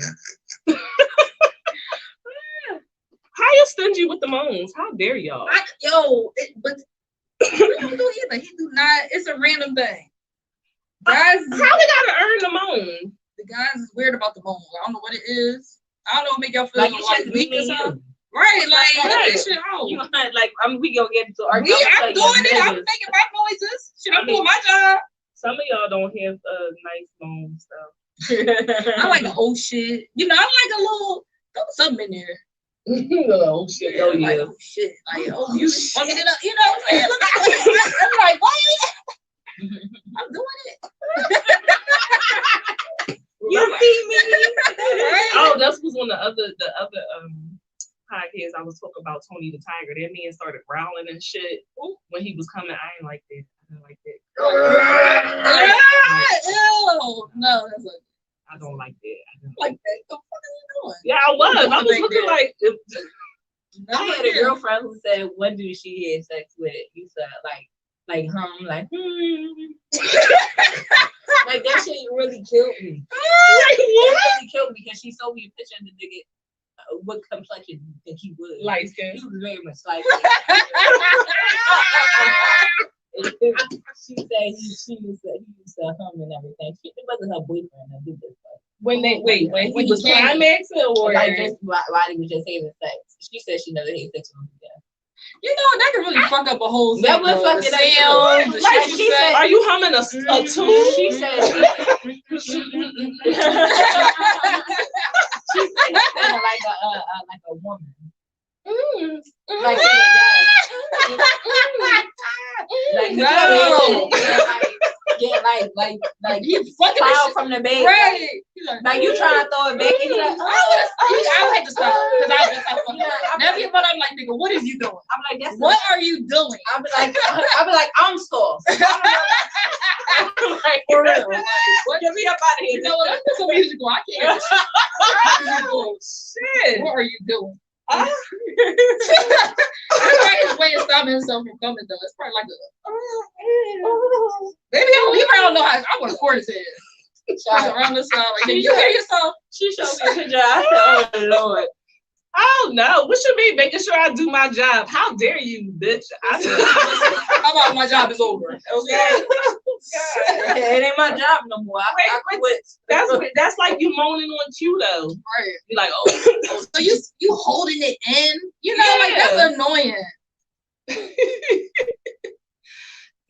How you stingy with the moans? How dare y'all? But he don't do either. He do not. It's a random thing. Guys, how they gotta earn the moan? The guys is weird about the moan. I don't know what it is. I don't know what make y'all feel like weak or something. Right, like shit out. You like we gonna get into I'm doing it. I'm making my noises. Shit, I'm doing my job. Some of y'all don't have nice moan stuff. I like oh shit. You know, I like a little something in there. Oh shit. Oh yeah. Like, oh shit. Like you fucking it up. You know what I'm saying? I'm like, what? I'm doing it. You see me? Oh, that was on the other podcast. I was talking about Tony the Tiger. That man started growling and shit when he was coming. I didn't like that. Ew. No, that's like. I don't like that. Like that. What the fuck are you doing? Yeah, I was looking like. I had a girlfriend who said, "What do she have sex with?" You said like like like like that shit really killed me. It really killed me because she showed me a picture of the nigga. What complexion do you think he was? Light skin. He was very much light She said he used to hum and everything. It wasn't her boyfriend that did this. When he was climaxing or like just while he was just having sex. She said she never had sex with him again. You know, that could really fuck up a whole thing. That would fuck it up. Like she said, are you humming a tune? She said she sounded like a woman. Like like you fucking cloud from the bed. Right. Like you trying to throw it back and you're like, I had to stop because I'm like, nigga, what is you doing? I'm like, what are you doing? I'll be like, I'm soft. I'm like, for real. Get me up out of here. You know what? Let's put some music on. I can't. Shit. What are you doing? That's like his way of stopping himself from coming though. It's probably like maybe I don't know how I want to record his head. Around the side, like you hear yourself. She showed me a picture. I said, "Oh Lord." Oh no! What you mean making sure I do my job? How dare you, bitch? How about my job is over? Okay. It ain't my job no more. I quit. That's like you moaning on cue though. Right. You're like, oh, So you holding it in? You know, like that's annoying.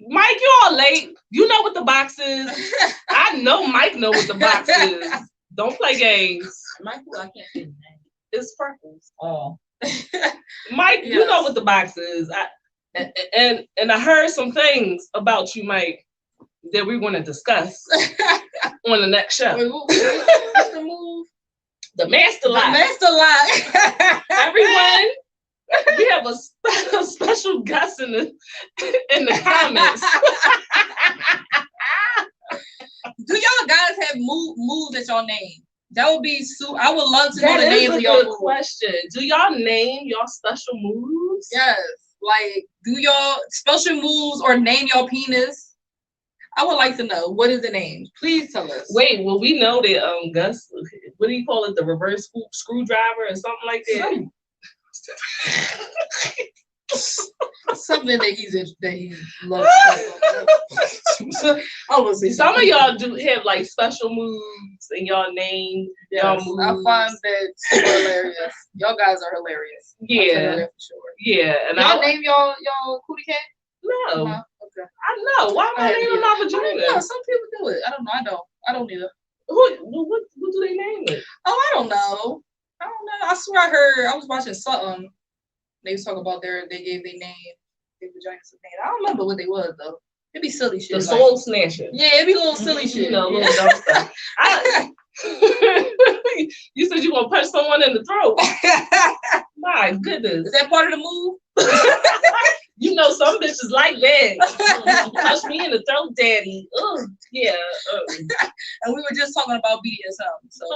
Mike, you all late. You know what the box is. I know Mike know what the box is. Don't play games. Michael, I can't say the name. It's Freckles. Oh. Mike, you know what the box is. And I heard some things about you, Mike, that we're going to discuss on the next show. Wait, what's the move? The Master Lock. The Master Lock. Everyone, we have a special guest in the comments. Do y'all guys have moves that y'all name? That would be I would love to know the names of y'all moves. Question. Do y'all name y'all special moves? Yes. Like, do y'all special moves or name y'all penis? I would like to know. What is the name? Please tell us. Wait, well, we know that Gus, what do you call it? The reverse screwdriver or something like that? Something that he loves. I would say some of y'all do have like special moves and y'all name y'all moves. I find that super hilarious. Y'all guys are hilarious. Yeah, for sure. Yeah, and y'all name y'all cootie cat? No. Okay. I know. Why am I naming my vagina? I know. Some people do it. I don't know. I don't either. What do they name it? Oh, I don't know. I swear I was watching something. They was talking about they gave their name, their vaginas a name. I don't remember what they was though. It'd be silly shit. The soul snatcher. Yeah, it'd be little silly shit. You know, little dumb stuff. You said you gonna punch someone in the throat. My goodness. Is that part of the move? You know, some bitches like that. Punch me in the throat, daddy. Oh, yeah. And we were just talking about BDSM, so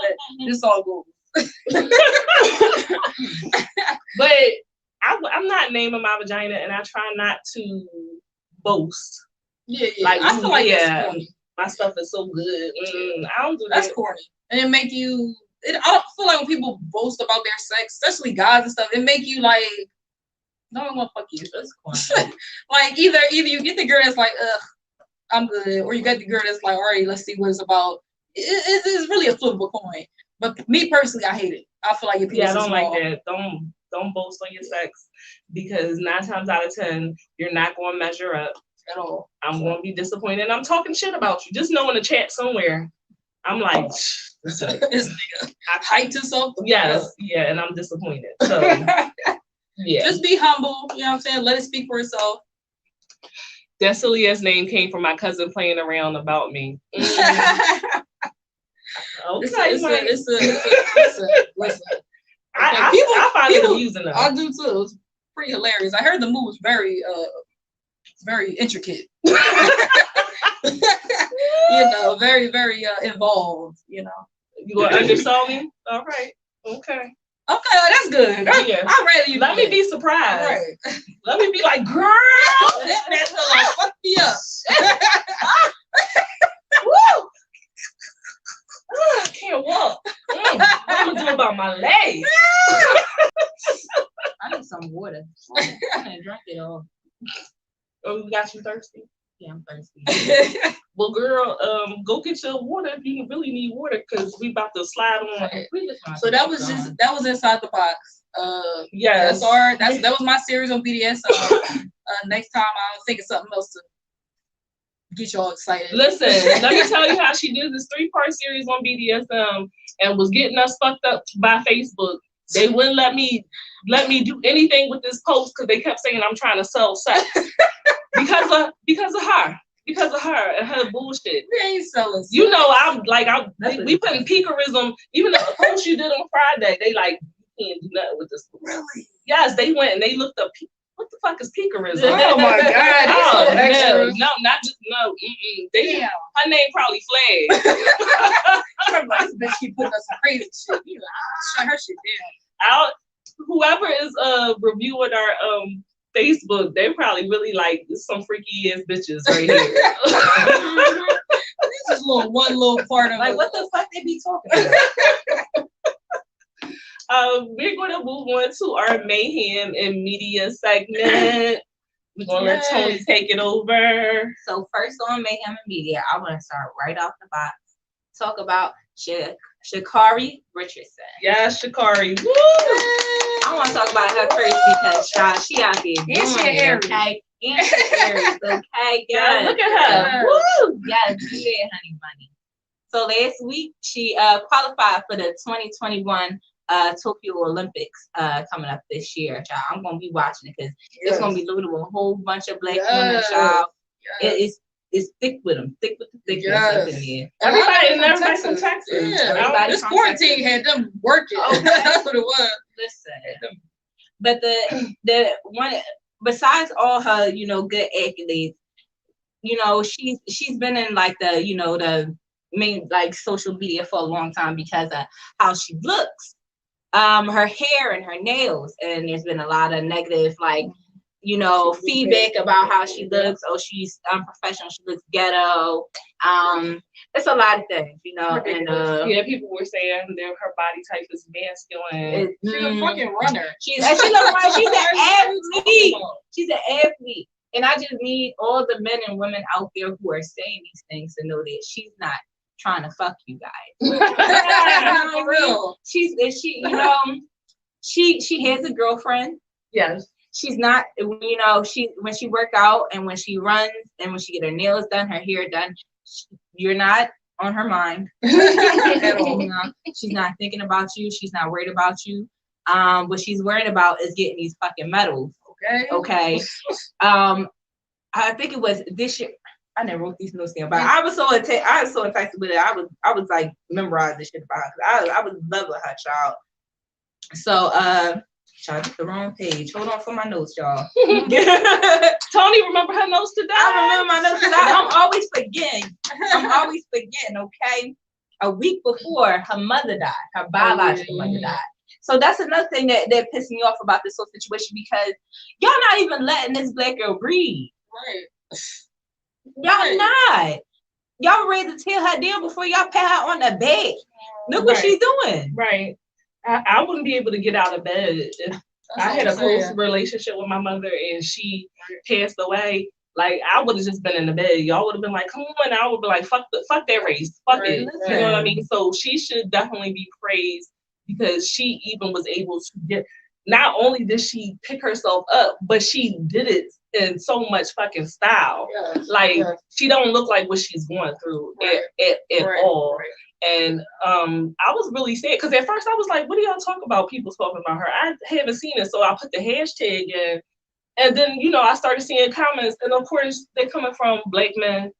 this all goes. But I'm not naming my vagina, and I try not to boast. Yeah. Like, I feel like that's corny. My stuff is so good. I don't do that. That's corny. And it make you. I feel like when people boast about their sex, especially guys and stuff, it make you like, no one want to fuck you. That's corny. Like either you get the girl that's like, ugh, I'm good, or you get the girl that's like, all right, let's see what it's about. It's really a flippable coin. But me personally, I hate it. I feel like your penis I don't is like small. that. Don't boast on your sex, because 9 times out of 10 you're not going to measure up at all. I'm going to be disappointed. I'm talking shit about you. Just know in the chat somewhere, I'm like, this nigga, I hyped himself. Yes, yeah, and I'm disappointed. So yeah, just be humble. You know what I'm saying? Let it speak for itself. Decilia's name came from my cousin playing around about me. Okay, listen. I find it amusing though. I do too. It's pretty hilarious. I heard the move was very intricate. Very, very involved, You gonna undersell me? All right. Okay, that's good. Yeah. I'm ready. Let me be surprised. Right. Let me be like, girl, that feel like fuck me up. Woo! I can't walk. I'm gonna do about my legs. I need some water. I can't drink it all. Oh, we got you thirsty? Yeah, I'm thirsty. Well, girl, go get your water if you really need water, because we about to slide on. Okay. So that was inside the box. Yes. That was my series on BDSM. Next time I'll think of something else to get y'all excited. Listen, let me tell you how she did this 3-part series on BDSM and was getting us fucked up by Facebook. They wouldn't let me do anything with this post because they kept saying I'm trying to sell sex because of her and her bullshit. We ain't selling sex. You know, we putting peakerism. Even the post you did on Friday, they like, you can't do nothing with this. Really? Yes, they went and they looked up. What the fuck is peakerism? Oh my God! No. Her name probably flagged. This bitch keep putting us some crazy shit. Shut her shit down. Whoever is reviewing our Facebook, they probably really like some freaky ass bitches right here. This is one little part of like what the fuck they be talking about. We're going to move on to our mayhem and media segment. We're going to let Tony take it over. So first on mayhem and media, I want to start right off the box. Talk about ShaCarri Richardson. Yeah, ShaCarri. Woo! I want to talk about her first because child, she out there doing it, okay? And she Aries, okay? Yeah, look at her. Woo! Yes, do that, honey bunny. So last week, she qualified for the 2021 Tokyo Olympics coming up this year, child. I'm going to be watching it because it's going to be loaded with a whole bunch of black women, child. It's thick with them, thick with the thickness up in there. Everybody from Texas. Yeah, this quarantine had them working. Okay. That's what it was. Listen, but the one besides all her, you know, good accolades, you know, she's been in like the, you know, the main like social media for a long time because of how she looks, her hair and her nails, and there's been a lot of negative like, you know, feedback about how she looks. Oh, she's unprofessional. She looks ghetto. It's a lot of things, you know. And yeah, people were saying that her body type is masculine. She's a fucking runner. She's an athlete. She's an athlete. And I just need all the men and women out there who are saying these things to know that she's not trying to fuck you guys. For real. She has a girlfriend. Yes. She's not, you know, when she work out and when she runs and when she get her nails done, her hair done, you're not on her mind at all. You know? She's not thinking about you. She's not worried about you. What she's worried about is getting these fucking medals. Okay. I think it was this year. I never wrote these notes down, but I was so enticed with it. I was like memorizing this shit about her. I was loving her, child. So child, just the wrong page. Hold on for my notes, y'all. Tony, remember her notes today? I remember my notes today. I'm always forgetting. Okay, a week before her mother died, her biological mother died. So that's another thing that pissed me off about this whole situation because y'all not even letting this black girl breathe. Right. Y'all not. Y'all ready to tear her down before y'all pat her on the bed. Look what she's doing. Right. I wouldn't be able to get out of bed if I had a close relationship with my mother and she passed away. Like I would have just been in the bed. Y'all would have been like, "Come on!" I would be like, "Fuck that race, fuck it." You know what I mean? So she should definitely be praised because she even was able to get. Not only did she pick herself up, but she did it in so much fucking style. She don't look like what she's going through at all. Right. And I was really sad because at first I was like, what do y'all talk about? People talking about her. I haven't seen it, so I put the hashtag in. And then, you know, I started seeing comments, and of course they're coming from black men.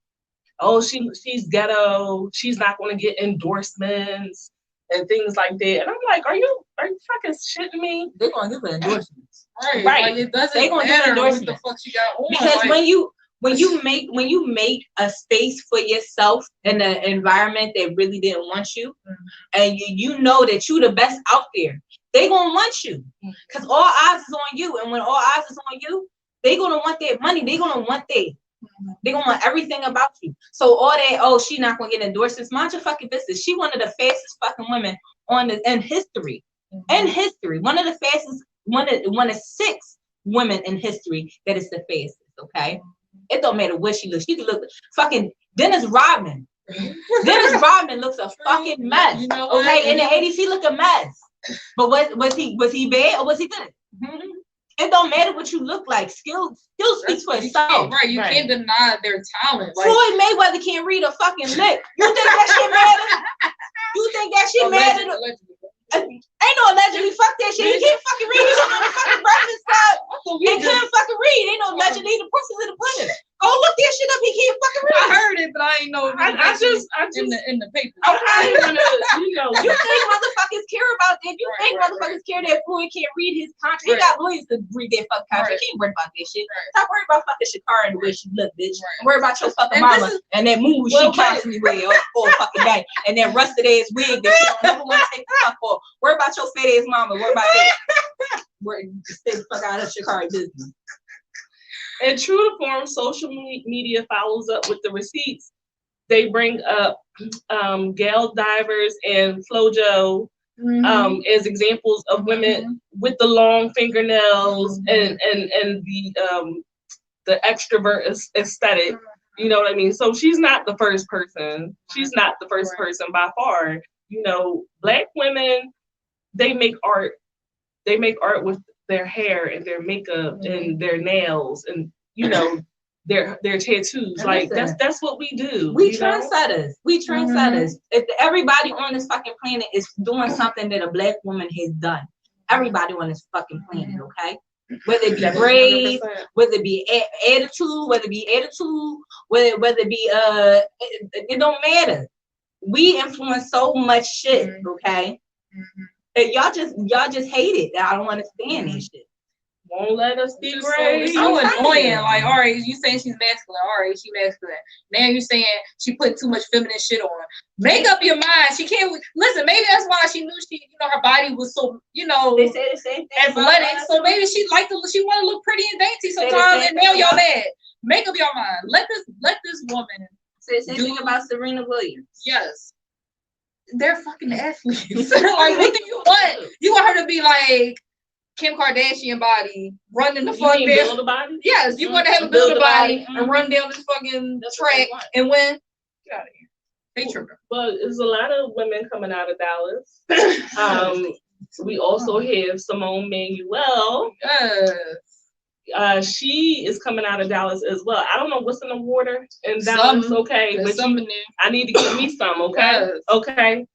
Oh, she's ghetto. She's not going to get endorsements and things like that. And I'm like, are you fucking shitting me? They're going to give her endorsements. Right. Like, it doesn't matter what the fuck she got on. Because when you make a space for yourself in an environment that really didn't want you, and you know that you the best out there, they gonna want you. Because all eyes is on you. And when all eyes is on you, they gonna want their money. They gonna want they gonna want everything about you. So all that, she not gonna get endorsements. Mind your fucking business. She one of the fastest fucking women in history. In history. One of the fastest, one of 6 women in history that is the fastest, okay? It don't matter what she looks. She can look fucking Dennis Rodman. Dennis Rodman looks a fucking mess. You know what? Okay, in the 80s he looked a mess. But was he bad or was he good? It don't matter what you look like. Skill speaks for itself. Right, you can't deny their talent. Floyd Mayweather can't read a fucking lick. You think that shit matter? You think that shit matter? Ain't no allegedly. Fuck that shit. He can't fucking read. He's on the fucking breakfast club. He can't fucking read. Ain't no allegedly. The pussy's in the blender. Go look that shit up. He can't fucking read. I heard it, but I ain't know. I just in the paper. Okay. You think motherfuckers care about that? You think motherfuckers care that Floyd can't read his contract? He got lawyers to read their fucking contract. He ain't worried about that shit. Stop worrying about fucking ShaCarri and the way she look, bitch. Worry about your fucking mama and that move she constantly wear all fucking day, and that rusted ass wig that she don't never want to take the fuck off. Worry about your fat ass mama. Worry about that. Stay the fuck out of ShaCarri business. And true to form, social media follows up with the receipts. They bring up Gail Divers and FloJo as examples of women with the long fingernails and the extrovert aesthetic. You know what I mean? So she's not the first person. She's not the first person by far. You know, Black women, they make art. They make art with their hair and their makeup and their nails and, you know, their tattoos. And like that's what we do. We trendsetters. We trendsetters. If everybody on this fucking planet is doing something that a Black woman has done, everybody on this fucking planet, okay? Whether it be braids, whether it be attitude, whether it be it don't matter. We influence so much shit, okay? And y'all just hate it. I don't understand this shit. Won't let us be great. So annoying. Like, all right, you saying she's masculine. All right, she masculine. Now you saying she put too much feminine shit on. Make up your mind. She can't listen. Maybe that's why she knew her body was so, they say the same thing athletic. So maybe she want to look pretty and dainty sometimes. And now y'all mad. Make up your mind. Let this woman say the same thing about Serena Williams. Yes. They're fucking athletes. Like, what do you want? You want her to be like Kim Kardashian body, running the fuck build a body? Yes, you want to have a build a body and run down this fucking track and win. Get out of here. They tripping. But there's a lot of women coming out of Dallas. We also have Simone Manuel. She is coming out of Dallas as well. I don't know what's in the water in Dallas, okay, but I need to get me some, okay? Yes. Okay.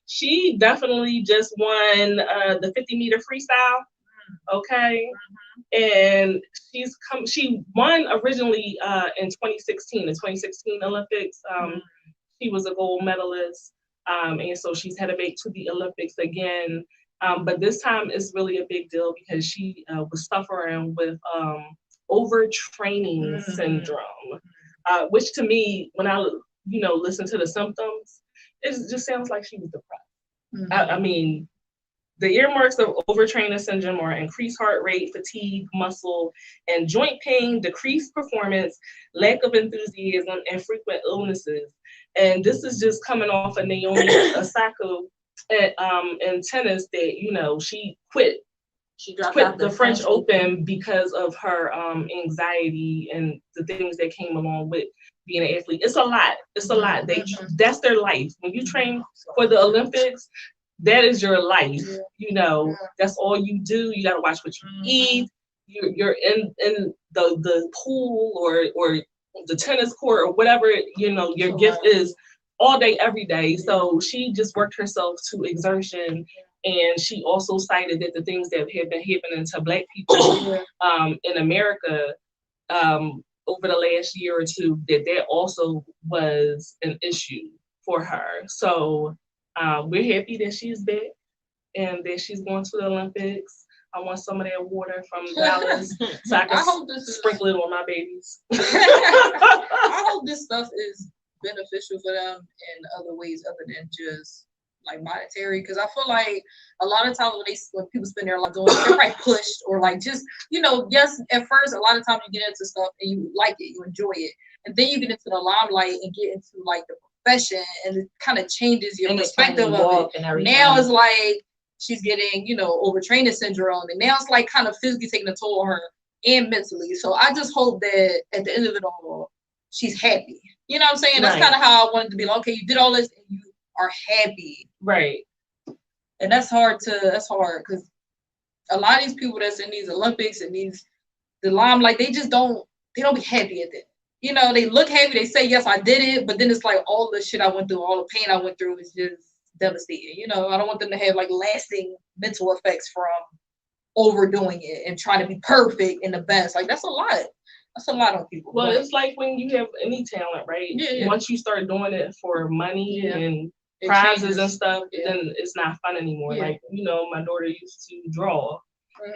She definitely just won the 50-meter freestyle, okay, and she won originally in 2016, the 2016 Olympics. She was a gold medalist, and so she's headed back to the Olympics again. But this time it's really a big deal because she was suffering with overtraining syndrome, which to me, when I listen to the symptoms, it just sounds like she was depressed. I mean, the earmarks of overtraining syndrome are increased heart rate, fatigue, muscle, and joint pain, decreased performance, lack of enthusiasm, and frequent illnesses. And this is just coming off of Naomi Osaka in tennis that, she quit. She quit the French Open because of her anxiety and the things that came along with being an athlete. It's a lot. It's a lot. That's their life. When you train for the Olympics, that is your life. That's all you do. You gotta watch what you eat. You're in the pool or the tennis court or whatever your gift is all day, every day. So she just worked herself to exertion. And she also cited that the things that have been happening to Black people in America over the last year or two, that also was an issue for her. So we're happy that she's back and that she's going to the Olympics. I want some of that water from Dallas so I can sprinkle it on my babies. I hope this stuff is beneficial for them in other ways other than just like monetary, because I feel like a lot of times when people spend their life doing it, they're like pushed or like just yes, at first a lot of times you get into stuff and you like it, you enjoy it, and then you get into the limelight and get into like the profession and it kind of changes your perspective of it. Now it's like she's getting overtraining syndrome, and now it's like kind of physically taking a toll on her and mentally. So I just hope that at the end of it all she's happy. You know what I'm saying? That's kind of how I wanted to be. Like, okay, you did all this and you are happy. Right. And that's hard because a lot of these people that's in these Olympics and the limelight, they don't be happy at that. They look happy, they say, yes, I did it, but then it's like all the shit I went through, all the pain I went through is just devastating. I don't want them to have like lasting mental effects from overdoing it and trying to be perfect and the best. Like, that's a lot. That's a lot on people. Well, it's like when you have any talent, right? Yeah. Once you start doing it for money and prizes and stuff, then it's not fun anymore. Like, my daughter used to draw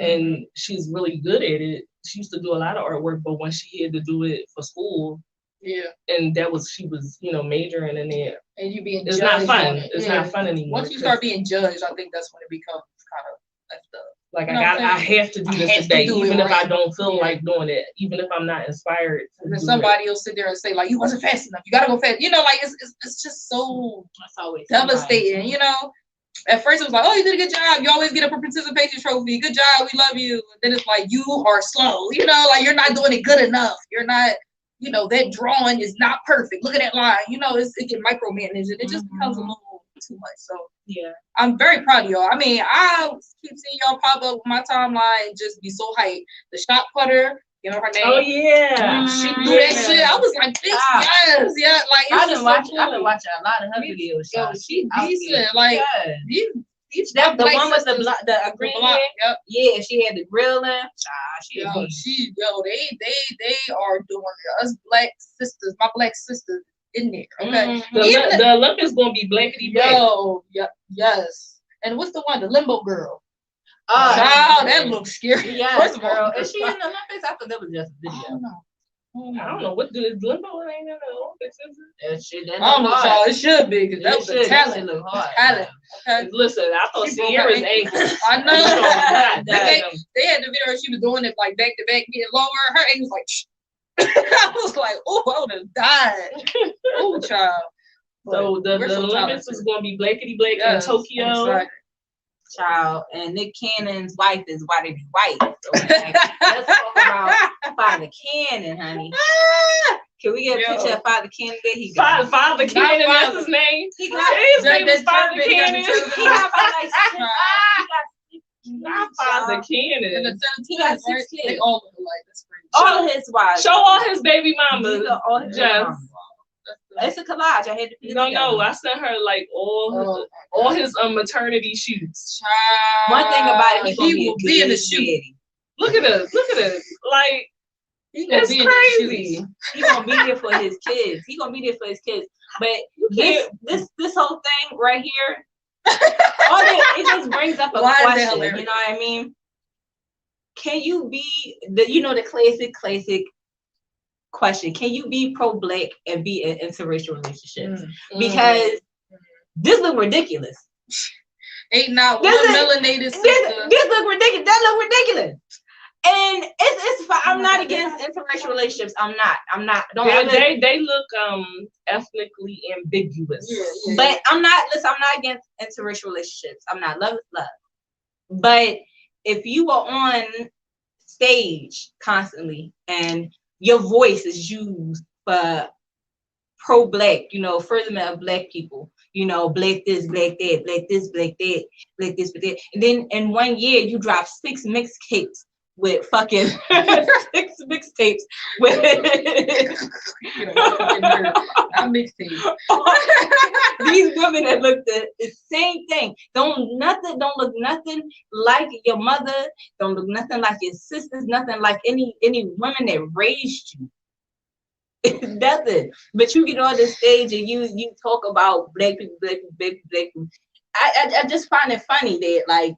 and she's really good at it. She used to do a lot of artwork, but when she had to do it for school, and she was majoring in it. And you being it's judged. Not fun. It's not fun anymore. Once you start being judged, I think that's when it becomes kind of left up. Like, I have to do this today, even if I don't feel like doing it, even if I'm not inspired. And then somebody will sit there and say, like, you wasn't fast enough. You gotta go fast. Like it's just so devastating, At first, it was like, oh, you did a good job. You always get a participation trophy. Good job. We love you. And then it's like, you are slow. You know, like you're not doing it good enough. You're not, you know, that drawing is not perfect. Look at that line. You know, it get micromanaged and it just becomes a little too much. So, yeah, I'm very proud of y'all. I mean, I keep seeing y'all pop up with my timeline, just be so hyped. The shot putter, you know her name? Oh, yeah. She do that shit. I was like, bitch, yes, yeah. Like, it's I've been watching a lot of her videos. Yo, she decent. Like, that's the one with the green hair. Yep. Yeah, she had the grill in. They are doing it. Us black sisters, my black sisters in there. Okay. The Olympics gonna be blankety black. Yo, yes. And what's the one? The limbo girl. Child, that looks scary. Yeah, first of all, is she in the Olympics? I thought that was just a video. I don't know what the limbo ain't in the Olympics, is it? I don't know, child. It should be because that was a talent. Look hard. Talent. Okay. Listen, I thought Sierra's ankle. I know. They had the video where she was doing it like back to back, getting lower. Her ankle was like. I was like, oh, I would have died. Oh, child. So the Olympics is gonna be blankety blank in Tokyo. Child, and Nick Cannon's wife is whiter than white. So let's talk about Father Cannon, honey. Can we get a picture of Father Cannon? There he goes. Father Cannon, that's his name. He got his name is Father Cannon. Not Father Cannon. And the he got 6 kids. They all look alike. That's crazy. All of his wives. Show all his baby mamas. All his baby mamas. It's a collage. I had to put it together. No, I sent her like all his maternity shoots. One thing about it, he will be in the shoot. Look at us. Like, it's crazy. He's gonna be there for his kids. But this whole thing right here, it just brings up a question. You know what I mean? Can you be the classic question? Can you be pro-black and be in interracial relationships? Because this look ridiculous. Ain't not one melanated sister. This look ridiculous. That look ridiculous. And it's fine. I'm not against interracial relationships. I'm not. They look ethnically ambiguous. Yeah. But I'm not against interracial relationships. I'm not. Love is love. But if you are on stage constantly and your voice is used for pro-black, furtherment of black people, black this, black that, black this, black that, black this, black that. And then in 1 year, you drop 6 mixtapes with fucking 6 mixtapes with these women that look the same thing. Don't look nothing like your mother. Don't look nothing like your sisters. Nothing like any women that raised you. Nothing. But you get on the stage and you talk about black people. I just find it funny that like.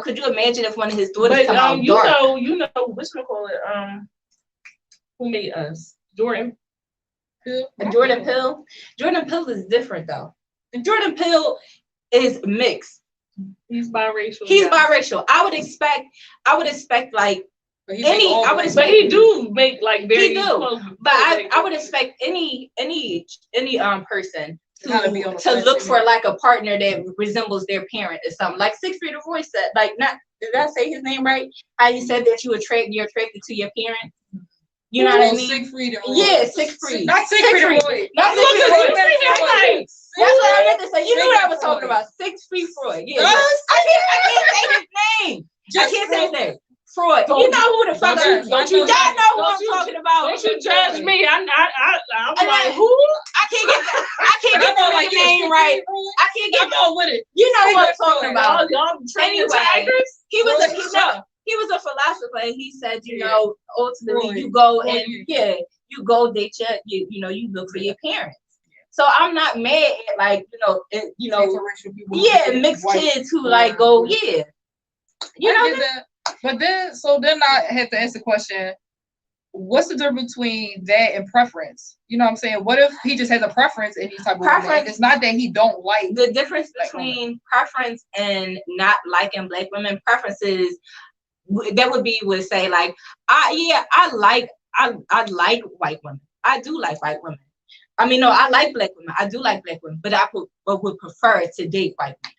Could you imagine if one of his daughters come out dark? You know, what's gonna call it? Who made us? Jordan Peele. Jordan Peele. Jordan Peele is different though. Jordan Peele is mixed. He's biracial. Biracial. I would expect like but he do make like very. He do. But I would expect any person to look for like a partner that resembles their parent or something. Like 6 Feet of Roy said, like did I say his name right? How you said that you're attracted to your parents. You know what I mean? 6 Feet of Roy. Yeah, 6 Feet. Not 6 Feet of Roy. Not 6 Feet of Roy. That's what I meant to say. You knew what I was talking about. 6 Feet Freud. Yeah. I can't say his name. I can't say his name. Freud. You know who the fuck y'all know who I'm talking about. Don't you judge me. I'm like, who? I can't get the name right. I can't get with it. You know what I'm talking about. Anyway, he was a philosopher and he said, ultimately you go and you go date you look for your parents. So I'm not mad at mixed kids who like go, yeah. But then I have to ask the question, what's the difference between that and preference? You know what I'm saying? What if he just has a preference in these type of women? It's not that he don't like the difference between preference and not liking black women. Preferences that would say like, I like white women. I do like white women. I mean, no, I like black women. I do like black women, but would prefer to date white women.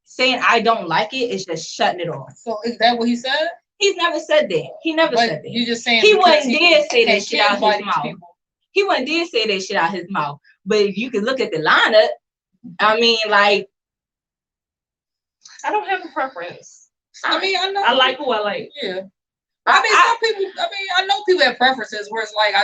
Saying I don't like it is just shutting it off. So is that what he said? He's never said that. He never said that. You just saying he wouldn't dare say that shit out his mouth. People. He wouldn't dare say that shit out his mouth. But if you can look at the lineup, I mean, like, I don't have a preference. I mean, I know. I like who I like. Yeah. I mean, some people. I mean, I know people have preferences where it's like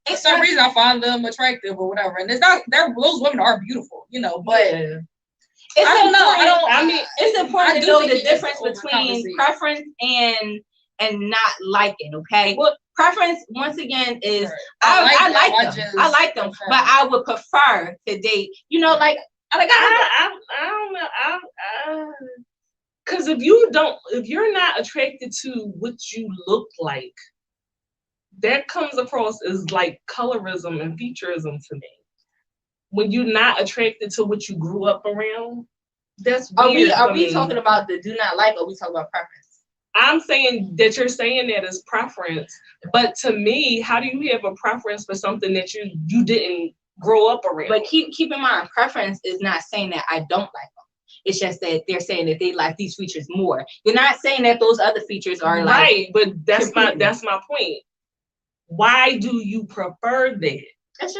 for some reason I find them attractive or whatever, and it's not. Those women are beautiful, you know. But I don't know. I mean, it's important to know the difference between preference and not liking. Okay. Well, preference once again is I like them. I like them, but I would prefer to date. You know, like I don't know. Because if you're not attracted to what you look like, that comes across as like colorism and featureism to me. When you're not attracted to what you grew up around, that's weird. Are we talking about the do not like, or are we talking about preference? I'm saying that you're saying that as preference, but to me, how do you have a preference for something that you didn't grow up around? But keep in mind, preference is not saying that I don't like them. It's just that they're saying that they like these features more. They're not saying that those other features are like right. But that's my point. Why do you prefer that? That's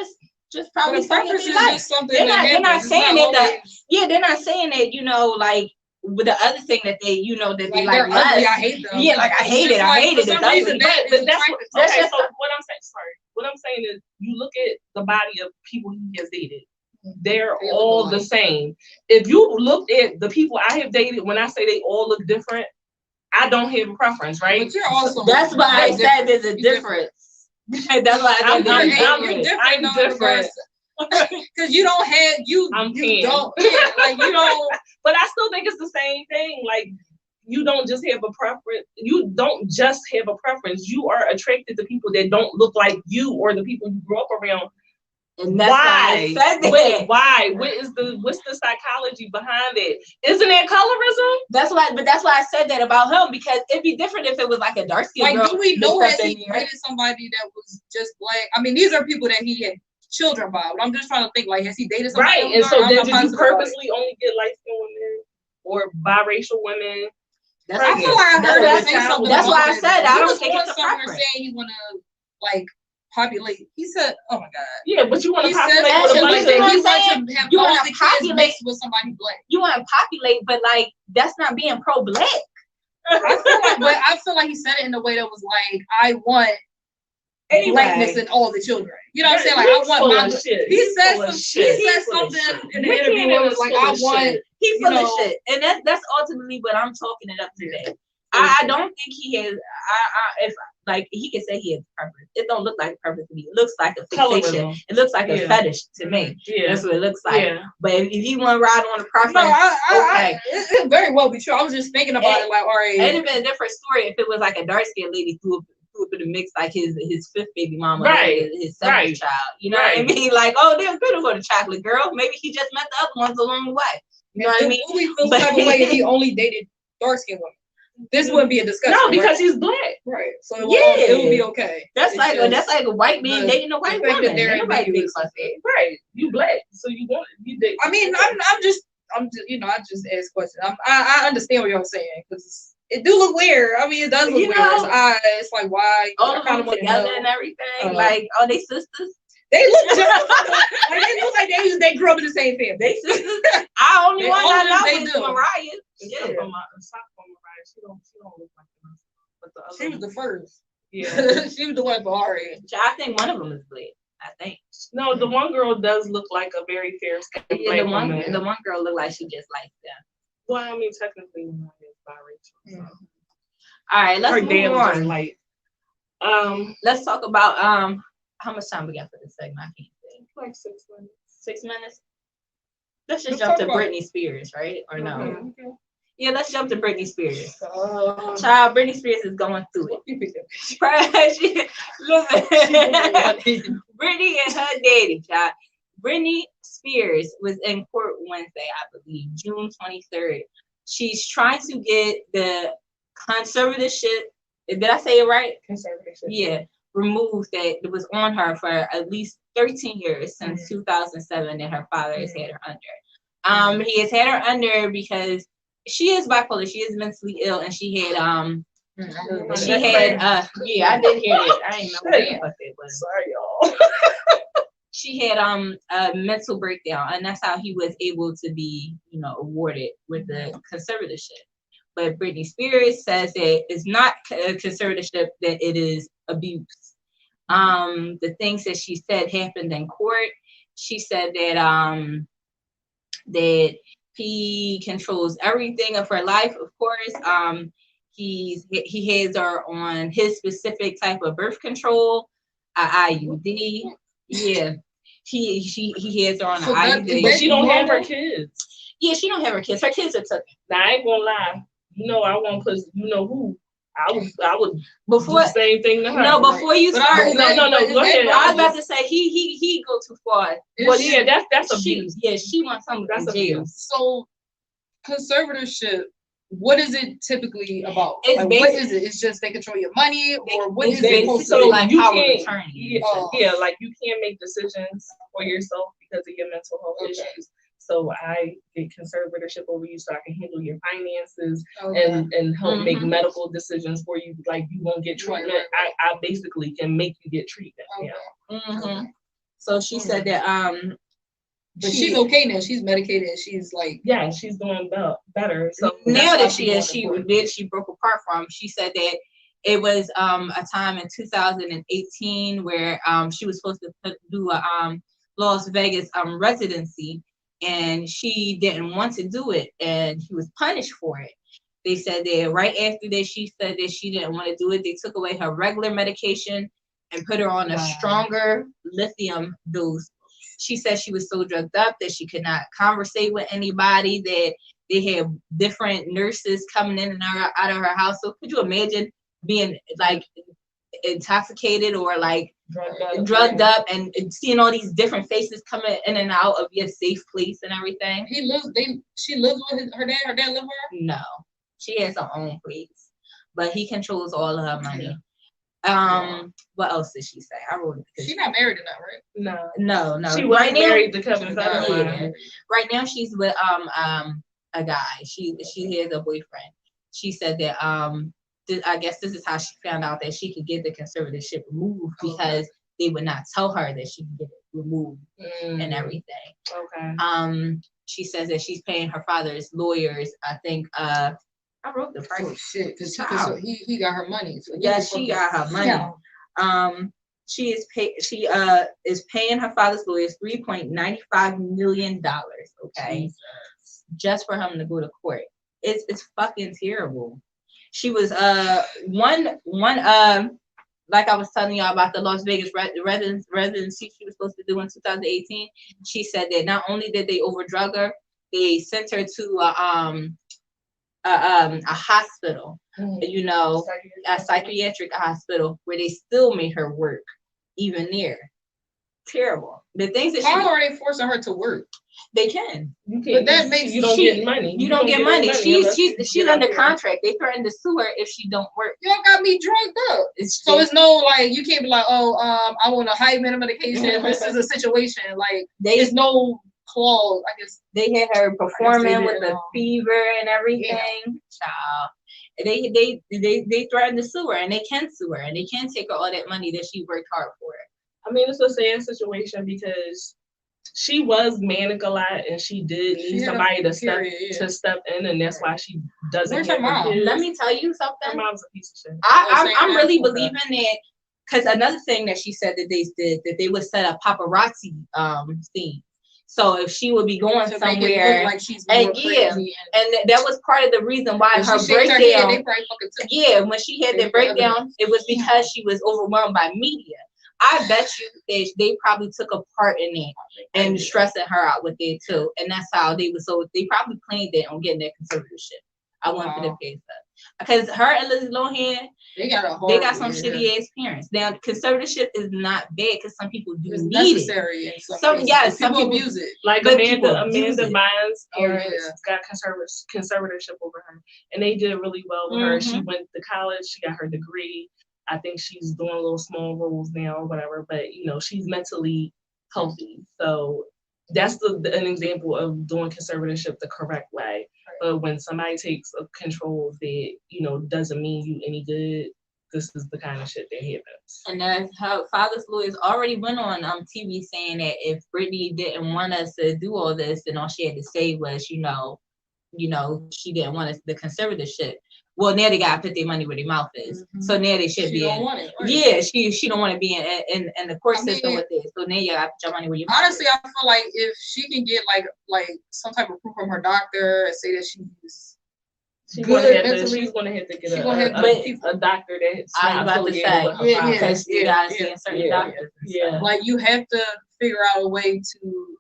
just probably preference is just something. They're not saying that. Yeah, they're not saying that. You know, like with the other thing that they, you know, that they like. They're ugly. I hate them. Yeah, like I hate it. I hate it. But that's just what I'm saying. Sorry, what I'm saying is, you look at the body of people he has dated. They're all the same. If you look at the people I have dated, when I say they all look different, I don't have a preference, right? But you're also. That's why I said there's a difference. That's why I'm different. Because you don't have you. You don't. Yeah, like you don't. But I still think it's the same thing. Like, you don't just have a preference. You don't just have a preference. You are attracted to people that don't look like you or the people you grew up around. And that's why I said that. Why? What's the psychology behind it? Isn't it colorism? That's why I said that about him, because it'd be different if it was like a dark skin girl. Like, do we know has he dated somebody that was just black? I mean, these are people that he had children by. But I'm just trying to think, like, has he dated somebody? Right, and so did you purposely only get light-skinned women or biracial women? I feel like I heard him say something. That's why I said I don't think it's a preference. Saying he wanna like populate. He said, "Oh my god." Yeah, but you want to populate with a bunch of you want to populate with somebody black. You want to populate, but like that's not being pro-black. I feel like he said it in a way that was like, I want blackness in all the children. You know what I'm saying? Like, I want my shit. He said something in the interview where it was like, I want. He's full of shit, and that's ultimately what I'm talking it up today. I don't think he has. If like he can say he has a preference, it don't look like a preference to me. It looks like a fixation. It looks like a fetish to me. Yeah, that's what it looks like. Yeah. But if you want to ride on the preference, okay, it very well be true. I was just thinking about it, like, all right, it'd have been a different story if it was like a dark skinned lady threw up in the mix, like his fifth baby mama, right? His seventh child. You know what I mean? Like, oh, they're beautiful, the chocolate girl. Maybe he just met the other ones along the way. You know what I mean? We feel the type of way he only dated dark skinned women. This wouldn't be a discussion. No, because he's black. Right. So it would be okay. That's like a white man dating a white woman. Right. You black, so you date. I mean, I'm just you know, I just ask questions. I understand what you're saying, because it do look weird. I mean, it does look weird. It's like, why? All of them together and everything. Like, are they sisters? They look just like they look like they grew up in the same family. They sisters. I only one I know is Mariah. Yeah, from Mariah. She don't look like them. But the other she was the first. Yeah, she was the one for Ari. I think one of them is black. I think. No, the one girl does look like a very fair skinned the one girl look like she just likes them. Well, I mean, technically, Mariah is biracial. So. All right, let's move on. Light. Let's talk about how much time we got for this segment? I can't think. Like 6 minutes. 6 minutes. Let's just jump to Britney Spears, right? Or no? Okay. Yeah, let's jump to Britney Spears. Child, Britney Spears is going through it. Listen, Britney and her daddy, child. Britney Spears was in court Wednesday, I believe, June 23rd. She's trying to get the conservatorship. Did I say it right? Conservatorship. Yeah. removed that was on her for at least 13 years since 2007 that her father has had her under. He has had her under because she is bipolar. She is mentally ill, and she had yeah, I did hear it. I didn't know what the fuck it was. Sorry, y'all. She had a mental breakdown, and that's how he was able to be, awarded with the conservatorship. But Britney Spears says that it's not a conservatorship, that it is abuse. The things that she said happened in court. She said that that he controls everything of her life, of course. He has her on his specific type of birth control, IUD. Yeah. He has her on an IUD. But she don't have her kids. Yeah, she don't have her kids. Her kids are taken. Now I ain't gonna lie. I won't put who. I would before do the same thing to her. No, before you start. No. Go ahead. I was about to say he go too far. Well, yeah, that's abuse. She wants something. That's abuse. So conservatorship, what is it typically about? It's what is it? It's just they control your money, or what is it supposed to so be? like you power can't, attorney. Yeah, like you can't make decisions for yourself because of your mental health issues. So I get conservatorship over you so I can handle your finances and help make medical decisions for you. Like you won't get treatment. Right. I basically can make you get treatment. Yeah. So she said that but she's okay now. She's medicated. She's like she's doing better. So now that she broke apart from. She said that it was a time in 2018 where she was supposed to do a Las Vegas residency. And she didn't want to do it, and she was punished for it. They said that right after that, she said that she didn't want to do it. They took away her regular medication and put her on a stronger lithium dose. She said she was so drugged up that she could not conversate with anybody, that they had different nurses coming in and out of her house. So could you imagine being like intoxicated or like drugged up and seeing all these different faces coming in and out of your safe place and everything? She lives with her dad. Her dad lives with her? No, she has her own place, but he controls all of her money. What else did she say? I wrote it. She's not married to that, right? No. She was married to Kevin Federline. Right now she's with a guy. She has a boyfriend. She said that I guess this is how she found out that she could get the conservatorship removed because they would not tell her that she could get it removed and everything. Okay. She says that she's paying her father's lawyers. I think I wrote the price. Oh shit! Because he got her money. So she got her money. Yeah. She is paying her father's lawyers $3.95 million. Okay, Jesus. Just for him to go to court. It's fucking terrible. She was like I was telling y'all about the Las Vegas residency she was supposed to do in 2018. She said that not only did they overdrug her, they sent her to a hospital, a psychiatric hospital where they still made her work even there. Terrible. The things that how are they forcing her to work? They can. But that makes you don't get money. You don't get money. She's under contract. They threatened to sue her if she don't work. Y'all got me drugged up. So it's no like you can't be like, I want a high minimum medication. This is a situation like there's no clause. I guess they had her performing with the fever and everything. Child. They threatened to sue her, and they can sue her, and they can take her all that money that she worked hard for. I mean, it's a sad situation because she was manic a lot, and she did need somebody to step in, and that's why she doesn't. Where's her mom? Let me tell you something. Her mom's a piece of shit. I'm really believing that, because another thing that she said that they did, that they would set up paparazzi scene. So if she would be going somewhere, like she's and that was part of the reason why her breakdown. When she had that breakdown, it was because she was overwhelmed by media. I bet you that they probably took a part in it and stressing her out with it too. And that's how they probably planned that on getting that conservatorship. I want for the case up. Because her and Lizzie Lohan, they got some shitty ass parents. Now conservatorship is not bad because some people do need necessary. Some people abuse it. Like Amanda Bynes' parents got conservatorship over her. And they did really well with her. She went to college, she got her degree. I think she's doing little small roles now or whatever, but you know, she's mentally healthy. So that's an example of doing conservatorship the correct way. But when somebody takes control of it, you know, doesn't mean you any good. This is the kind of shit that happens. And then her father's lawyers already went on TV saying that if Brittany didn't want us to do all this, then all she had to say was, you know, she didn't want us the conservatorship. Well, now they gotta put their money where their mouth is. Mm-hmm. So now they should be in. Want it, right? Yeah, she don't want to be in the court system with this. So now you gotta put your money where your mouth honestly, is. I feel like if she can get like some type of proof from her doctor and say that she's good mentally, she's gonna have to get a doctor that's not affiliated with her because you guys see certain doctors. Yeah, like you have to figure out a way to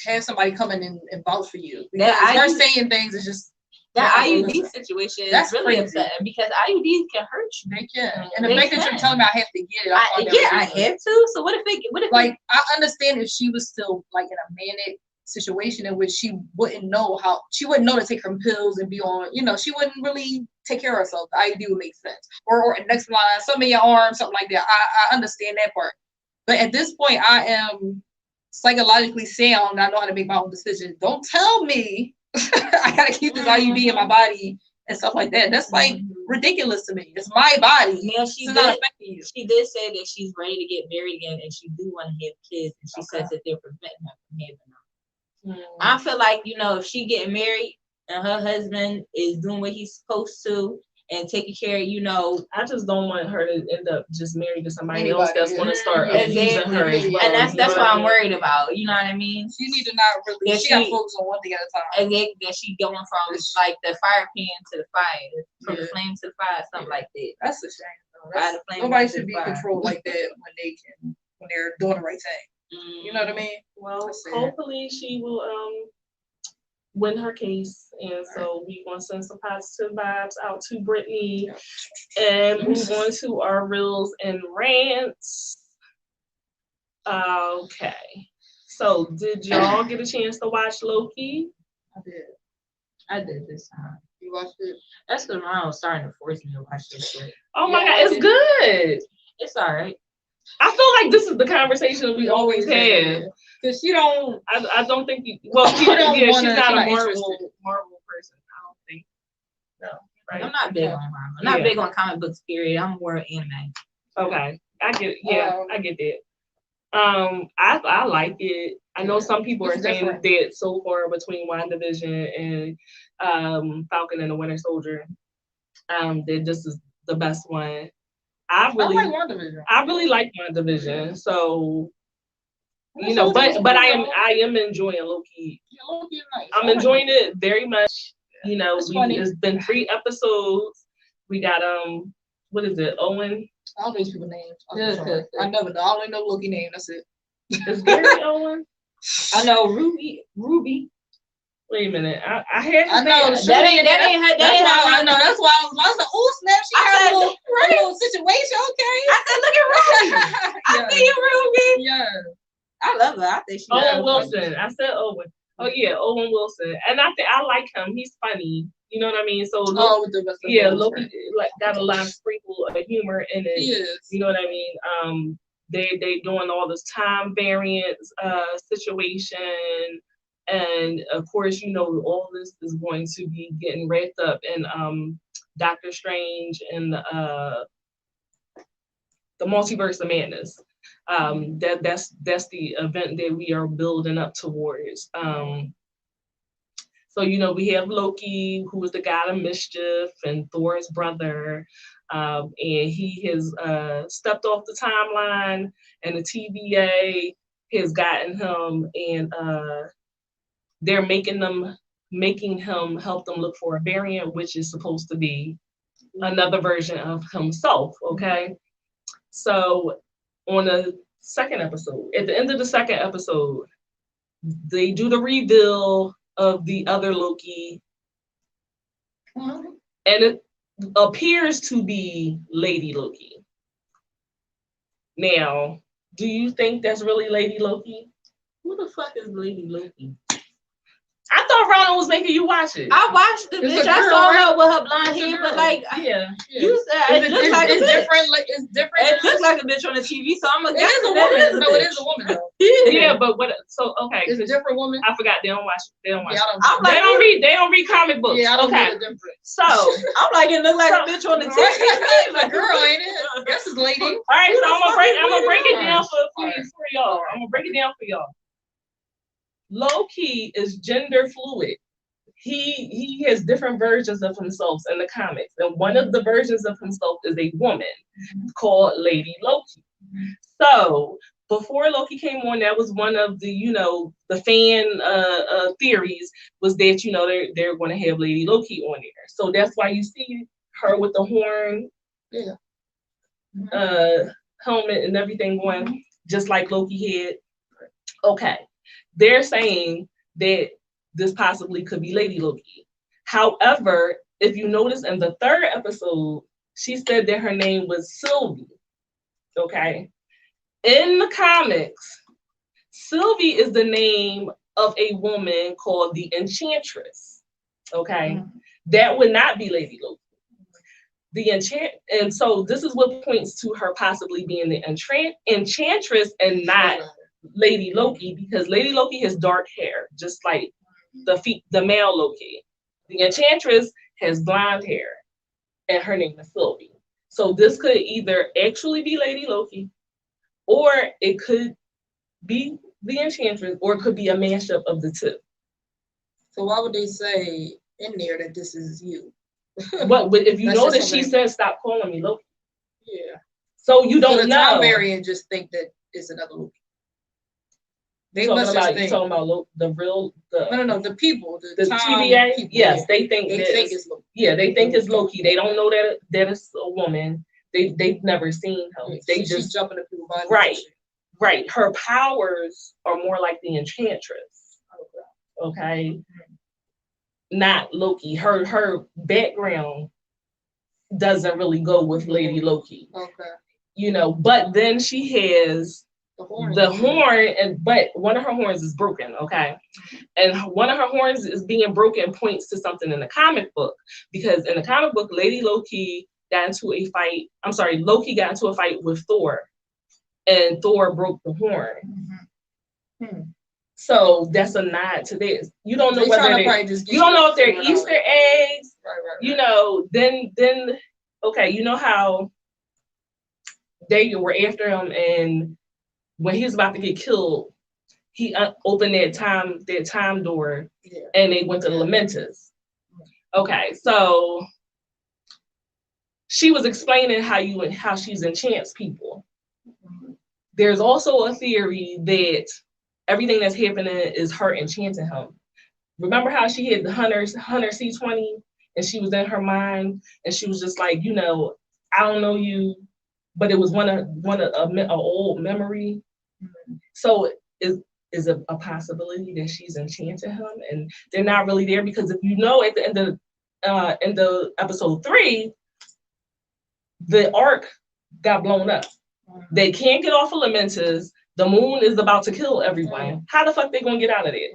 have somebody come in and vouch for you. Because her saying things is just. That IUD situation is really upsetting because IUDs can hurt you. They can. And the fact that you're telling me I have to get it. I have to. So what if like I understand if she was still like in a manic situation in which she wouldn't know to take her pills and be on, you know, she wouldn't really take care of herself. The IUD would make sense. Or next line, something in your arm, something like that. I understand that part. But at this point I am psychologically sound. I know how to make my own decisions. Don't tell me I gotta keep this IUD in my body and stuff like that. That's like ridiculous to me. It's my body. Now she did say that she's ready to get married again and she do want to have kids, and she says that they're preventing her from having them. I feel like, you know, if she getting married and her husband is doing what he's supposed to and taking care of, you know, I just don't want her to end up just married to somebody else that's going to start abusing her as well. And that's what I'm worried about. You know what I mean? She need to not really. She got to focus on one thing at a time. And that she going from like the fire pan to the fire, from the flame to the fire, something like that. That's a shame. Nobody should be controlled like that when they're doing the right thing. You know what I mean? Well, hopefully she will win her case, and so we want to send some positive vibes out to Brittany and move on to our reels and rants. Okay, so did y'all get a chance to watch Loki? I did this time. You watched it? That's because mom was starting to force me to watch this shit. Oh my god, it's good. It's all right. I feel like this is the conversation we always have. Because she don't. I don't think you. Well, she's not a Marvel person. I don't think. No, right? I'm not big on Marvel. I'm not big on comic books. Period. I'm more anime. Okay, I get it. Yeah, I get that. I like it. I know some people are saying that so far between WandaVision and Falcon and the Winter Soldier, that this is the best one. I really like WandaVision. So, you know, but I am enjoying Loki. Yeah, Loki is nice. I'm enjoying it very much. You know, it's been 3 episodes. We got what is it, Owen? I don't know these people's names. I never know. I only know Loki name. That's it. Is Gary Owen? I know Ruby. Wait a minute. I had. I know that ain't her. I know. That's why I was like, oh snap! She had a little situation. Okay. I said, look at Ruby. I see you, Ruby. Yeah. I love her. I think she. Owen Wilson. I said Owen. Oh yeah, Owen Wilson. And I think I like him. He's funny. You know what I mean? So Loki like got a lot of sprinkle of humor in it. Yes. You know what I mean? They doing all this time variance situation. And of course, you know, all this is going to be getting wrapped up in Doctor Strange and the Multiverse of Madness. That's the event that we are building up towards. So, you know, we have Loki, who is the god of mischief, and Thor's brother. And he has stepped off the timeline, and the TVA has gotten him, and they're making him help them look for a variant, which is supposed to be another version of himself. Okay. So on the second episode, at the end of the second episode, they do the reveal of the other Loki. And it appears to be Lady Loki. Now, do you think that's really Lady Loki? Who the fuck is Lady Loki? I thought Rona was making you watch it. I watched the bitch. I saw her with her blonde hair, but like, yeah. You said it looks like a bitch. Different. Like it's different. It looks like a bitch on the TV, so I'm gonna guess it is a that woman. is a No, it bitch. is a woman though. Yeah, but what? So okay, It's a different woman. I forgot they don't watch. They don't watch. Yeah, They don't read comic books. Yeah, I don't okay. know the difference. So I'm like, it look like a bitch on the TV. Like, girl, ain't it? Yes, it's lady. All right, so I'm gonna break it down for y'all. I'm gonna break it down for y'all. Loki is gender fluid. He has different versions of himself in the comics, and one of the versions of himself is a woman called Lady Loki. So before Loki came on, that was one of the the fan theories was that they're going to have Lady Loki on there. So that's why you see her with the horn, helmet and everything going just like Loki had. Okay, they're saying that this possibly could be Lady Loki. However, if you notice in the third episode, she said that her name was Sylvie. Okay. In the comics, Sylvie is the name of a woman called the Enchantress. Okay. That would not be Lady Loki. And so this is what points to her possibly being the Enchantress and not Lady Loki, because Lady Loki has dark hair, just like the male Loki. The Enchantress has blonde hair, and her name is Sylvie. So this could either actually be Lady Loki, or it could be the Enchantress, or it could be a mashup of the two. So why would they say in there that this is you? But if you notice, she said, "Stop calling me Loki." Yeah. So you don't know. Tom Marion just think that it's another Loki. They must just think. You talking about the people, the TVA. People, yes, they think it's Loki. Yeah, they think it's Loki. They don't know that it's a woman. They've never seen her. She's jumping up people's bodies. Right. Her powers are more like the Enchantress. Okay. Not Loki. Her background doesn't really go with Lady Loki. Okay. But then she has the horn, but one of her horns is broken, okay? And one of her horns is being broken points to something in the comic book, because in the comic book, Loki got into a fight with Thor, and Thor broke the horn. So that's a nod to this. You don't know if they're Easter eggs. Right. Then okay, you know how they were after him, and when he was about to get killed, he opened that time door, and they went to the Lamentus. Okay, so she was explaining how she's enchants people. There's also a theory that everything that's happening is her enchanting him. Remember how she had the Hunter C20, and she was in her mind, and she was just like, I don't know you, but it was one of an old memory. So is it a possibility that she's enchanted him, and they're not really there? Because if you know, at the end of in the episode 3, the Ark got blown up. They can't get off of Lamentus. The moon is about to kill everyone. How the fuck they gonna get out of there?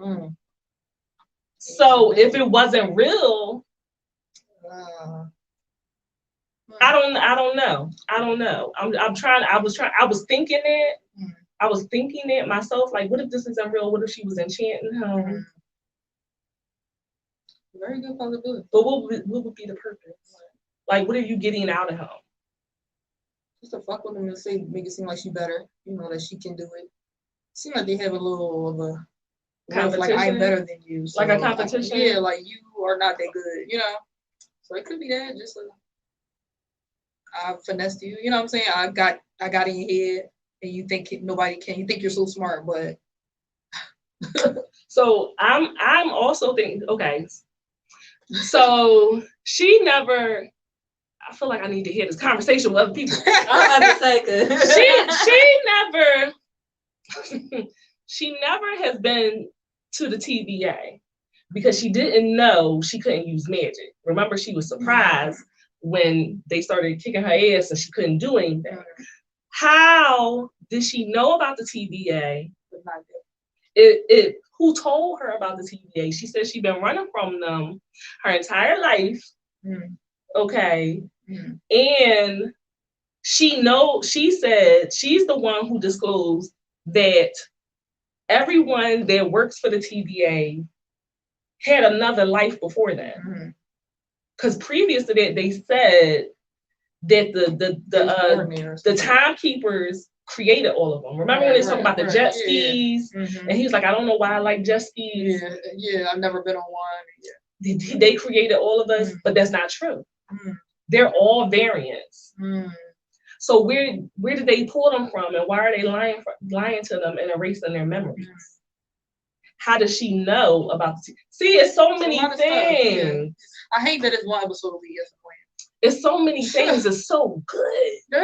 So if it wasn't real, I don't know. I was thinking it myself. Like, what if this isn't real? What if she was enchanting him? Very good possibility. But what would be the purpose? Like, what are you getting out of him? Just to fuck with him and make it seem like she better. That she can do it. Seems like they have a little of a competition. Like, I'm better than you. So, like a competition? Like you are not that good, So it could be that, just I finessed you. You know what I'm saying? I got in your head, and you think nobody can. You think you're so smart, but so I'm also thinking, okay. So she never. I feel like I need to hear this conversation with other people. I'm about to say, she never has been to the TVA because she didn't know she couldn't use magic. Remember, she was surprised when they started kicking her ass and she couldn't do anything. How did she know about the TVA who told her about the TVA? She said she'd been running from them her entire life. Okay. And she said she's the one who disclosed that everyone that works for the TVA had another life before them. Because previous to that, they said that the timekeepers created all of them. Remember when they talk about the jet skis? And he was like, I don't know why I like jet skis. Yeah, I've never been on one. They created all of us, but that's not true. They're all variants. So where did they pull them from, and why are they lying to them and erasing their memories? How does she know about the See, it's so many things. I hate that it's one episode a week. It's so many things. It's so good.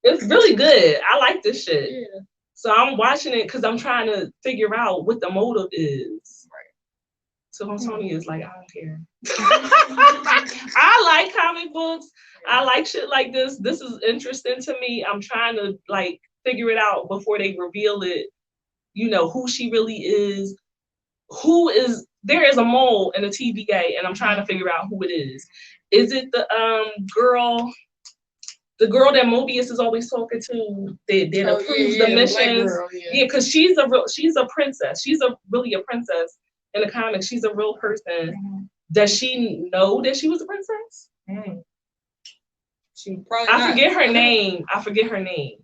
It's really good. I like this shit. Yeah. So I'm watching it because I'm trying to figure out what the motive is. Right. So Tony is like, I don't care. I like comic books. I like shit like this. This is interesting to me. I'm trying to like figure it out before they reveal it. You know, who she really is. There is a mole in the TVA, and I'm trying to figure out who it is. Is it the girl that Mobius is always talking to that approves the missions? Yeah, because she's a princess. She's really a princess in the comics. She's a real person. Does she know that she was a princess? She probably I forget her name.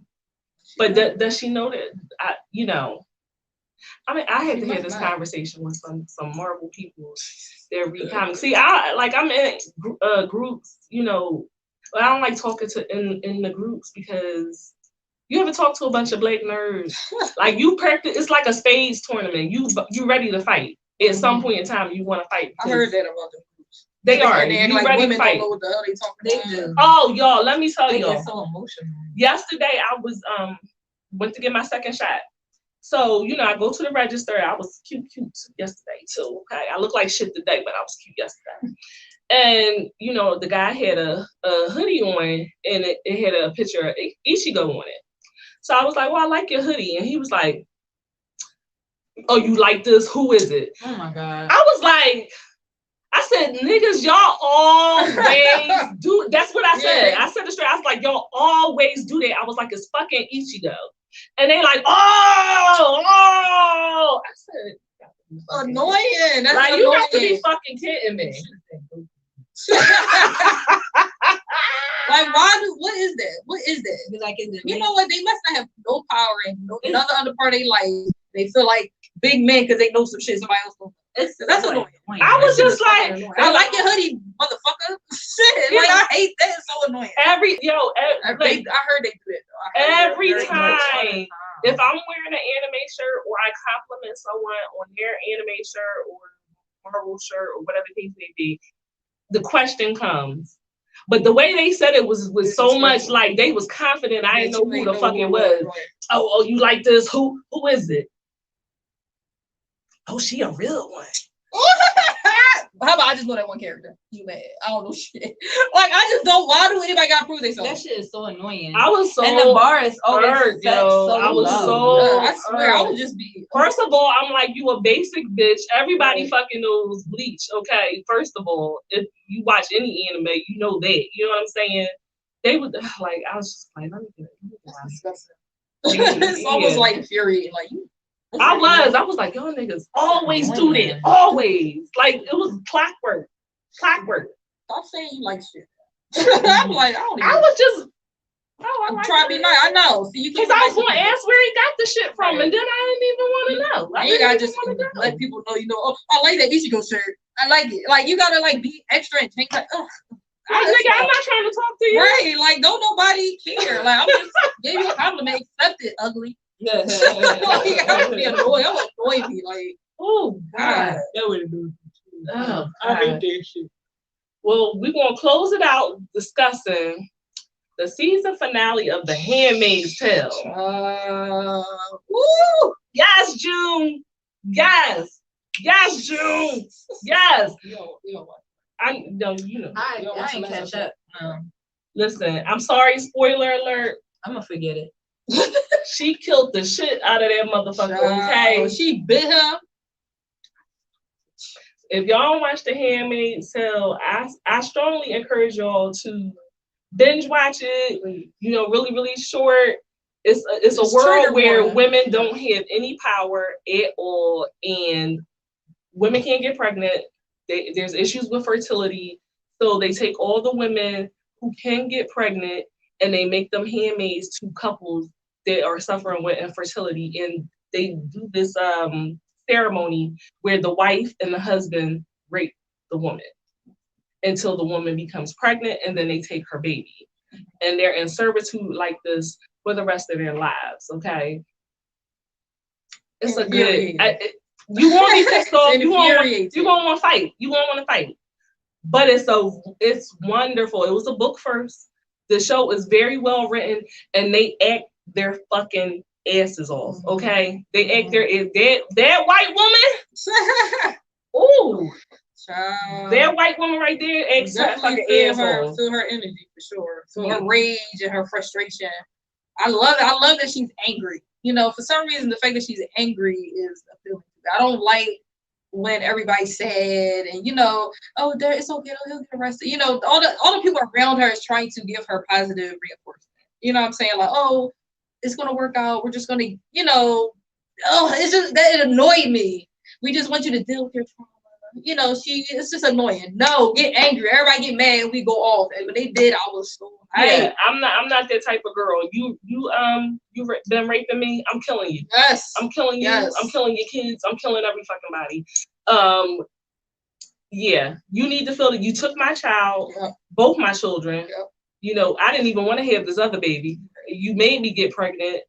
But does she know that? I mean, I had to have this conversation with some Marvel people that read comics. See, I'm in groups, but I don't like talking in the groups because you ever talk to a bunch of black nerds? Like you practice, it's like a spades tournament. You ready to fight. At some point in time, you want to fight. I heard that about them groups. They are. You like ready women to fight. Don't know what the hell they talking about. Oh, y'all, let me tell y'all. They get so emotional. Yesterday, I was went to get my second shot. So, I go to the register. I was cute yesterday too. Okay. I look like shit today, but I was cute yesterday. And, the guy had a hoodie on and it had a picture of Ichigo on it. So I was like, well, I like your hoodie. And he was like, oh, you like this? Who is it? Oh my God. I was like, I said, niggas, y'all always do. That's what I said. I said it straight. I was like, y'all always do that. I was like, it's fucking Ichigo. And they like, oh. I said, annoying. That's like, annoying. you got to be fucking kidding me. Like, what is that? What is that? Like, you know what? They must not have no power and another under part of their life. They feel like big men because they know some shit somebody else don't. That's annoying. I was just like, I like your hoodie, motherfucker. Shit, like I hate that. It's so annoying. I heard they do that. Every time. If I'm wearing an anime shirt or I compliment someone on their anime shirt or Marvel shirt or whatever the case may be, the question comes. But the way they said it was so much like they was confident. I didn't know who the fuck it was. Right. Oh, you like this? Who is it? Oh, she a real one. How about I just know that one character? You mad? I don't know shit. Like I just don't. Why do anybody gotta prove themselves? That shit is so annoying. I was so and the bar is always hurt, set so I was low. so. I swear, I would just be. First of all, I'm like, you a basic bitch. Everybody fucking knows Bleach. Okay. First of all, if you watch any anime, you know that. You know what I'm saying? They would like. I was just like, let me get it. It's almost like infuriating. Like you. I was like, y'all niggas always do that. Always. Like it was clockwork. Stop saying you like shit. I'm like, I was just I'm trying to be nice. I know. See, because I was going to ask where he got the shit from, and then I didn't even want to know. You gotta just let people know. Oh, I like that Ichigo shirt. I like it. Like you gotta like be extra and change. Like, I'm not trying to talk to you. Right? Like, don't nobody care. Like, I'm just gave you a compliment. Accept it, ugly. Like, I would be annoyed. I would annoy me. Like, oh God, that would be. Oh, I hate that shit. Well, we're gonna close it out discussing the season finale of The Handmaid's Tale. Woo! Yes, June. Yes, June. Yes. I ain't catch up. Listen, I'm sorry. Spoiler alert. I'm gonna forget it. She killed the shit out of that motherfucker, okay? She bit him. If y'all don't watch The Handmaid's Tale, I strongly encourage y'all to binge watch it. You know, really, really short. It's a world where women don't have any power at all, and women can't get pregnant. There's issues with fertility, so they take all the women who can get pregnant and they make them handmaids to couples that are suffering with infertility, and they do this ceremony where the wife and the husband rape the woman until the woman becomes pregnant, and then they take her baby, and they're in servitude like this for the rest of their lives. Okay, it's a good. You won't be pissed off. You won't want to fight. You won't want to fight. But it's wonderful. It was a book first. The show is very well written, and they act their fucking asses off. Okay, they act that white woman. Ooh, that white woman right there acts her fucking ass off. Feel her energy for sure. Feel her rage and her frustration. I love it. I love that she's angry. You know, for some reason, the fact that she's angry is appealing. I don't like when everybody's sad and, you know, oh, it's okay, he'll get arrested. You know, all the people around her is trying to give her positive reinforcement. You know what I'm saying? Like, oh, it's gonna work out. We're just gonna, you know, oh, it's just that it annoyed me. We just want you to deal with your trauma. You know, it's just annoying. No, get angry. Everybody get mad and we go off. And when they did, I was so yeah, I'm not that type of girl. You been raping me, I'm killing you. Yes. I'm killing you. Yes. I'm killing your kids. I'm killing every fucking body. Yeah, you need to feel that you took my child, both my children. Yep. You know, I didn't even want to have this other baby. You made me get pregnant,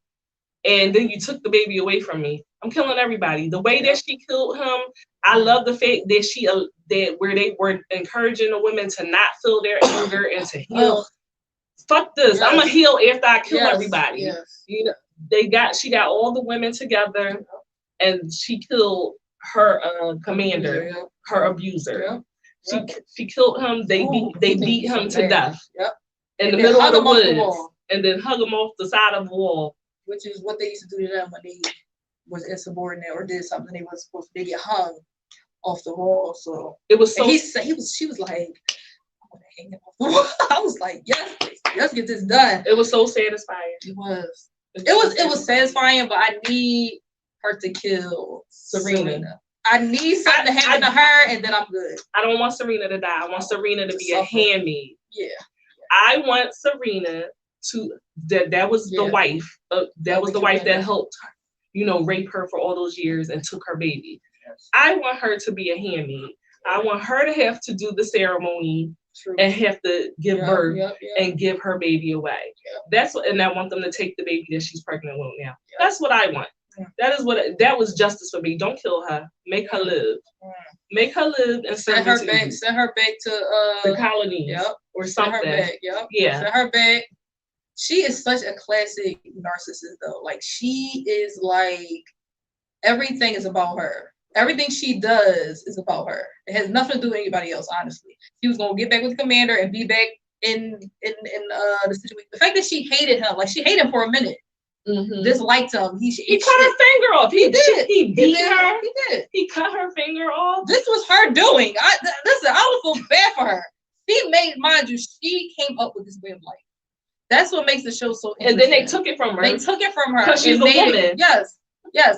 and then you took the baby away from me. I'm killing everybody. The way that she killed him, I love the fact that where they were encouraging the women to not feel their anger and to heal. Fuck this. Yes. I'm gonna heal after I kill everybody. Yes. You know, she got all the women together, and she killed her commander, her abuser. She killed him. They beat him to death in the middle of the woods, and then hug him off the side of the wall. Which is what they used to do to them when they was insubordinate or did something they was supposed to get hung off the wall. So it was so. She was like, I want to hang him off the wall. I was like, yes, let's get this done. It was so satisfying. It was satisfying, but I need her to kill Serena. I need something to happen to her, and then I'm good. I don't want Serena to die. I want Serena to be a handmaid. Yeah. I want Serena to that was the wife. That was the wife that helped her, you know, rape her for all those years and took her baby. Yes. I want her to be a handmaid. I want her to have to do the ceremony and have to give birth and give her baby away. And I want them to take the baby that she's pregnant with now. That's what I want. That was justice for me. Don't kill her. Make her live. Make her live and send her back. Send her back to the colonies or something. Send her back. Yeah. Send her back. She is such a classic narcissist, though. Like, she is like, everything is about her. Everything she does is about her. It has nothing to do with anybody else, honestly. She was gonna get back with the commander and be back in the situation. The fact that she hated him, like, she hated him for a minute. Mm-hmm. Disliked him. He cut her finger off. He did. He beat her. He did. He cut her finger off. This was her doing. Listen, I would feel bad for her. Mind you, she came up with this way of life. That's what makes the show so interesting. And then they took it from her. Because she's a woman. Yes.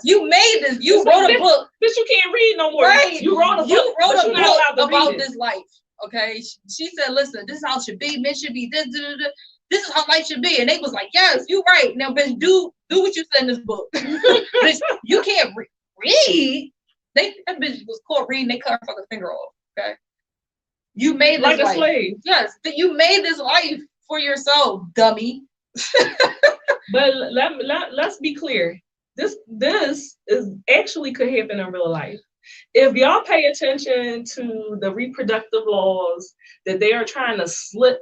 You made this. You wrote a book. Bitch, you can't read no more. Right. You wrote a book about this life. Okay. She said, listen, this is how it should be. Men should be this. This is how life should be. And they was like, yes, you're right. Now, bitch, do what you said in this book. Bitch, you can't read. That bitch was caught reading. They cut her fucking finger off. Okay. You made this like life. A slave. Yes. You made this life for yourself, dummy. But let's be clear. This is actually could happen in real life. If y'all pay attention to the reproductive laws that they are trying to slip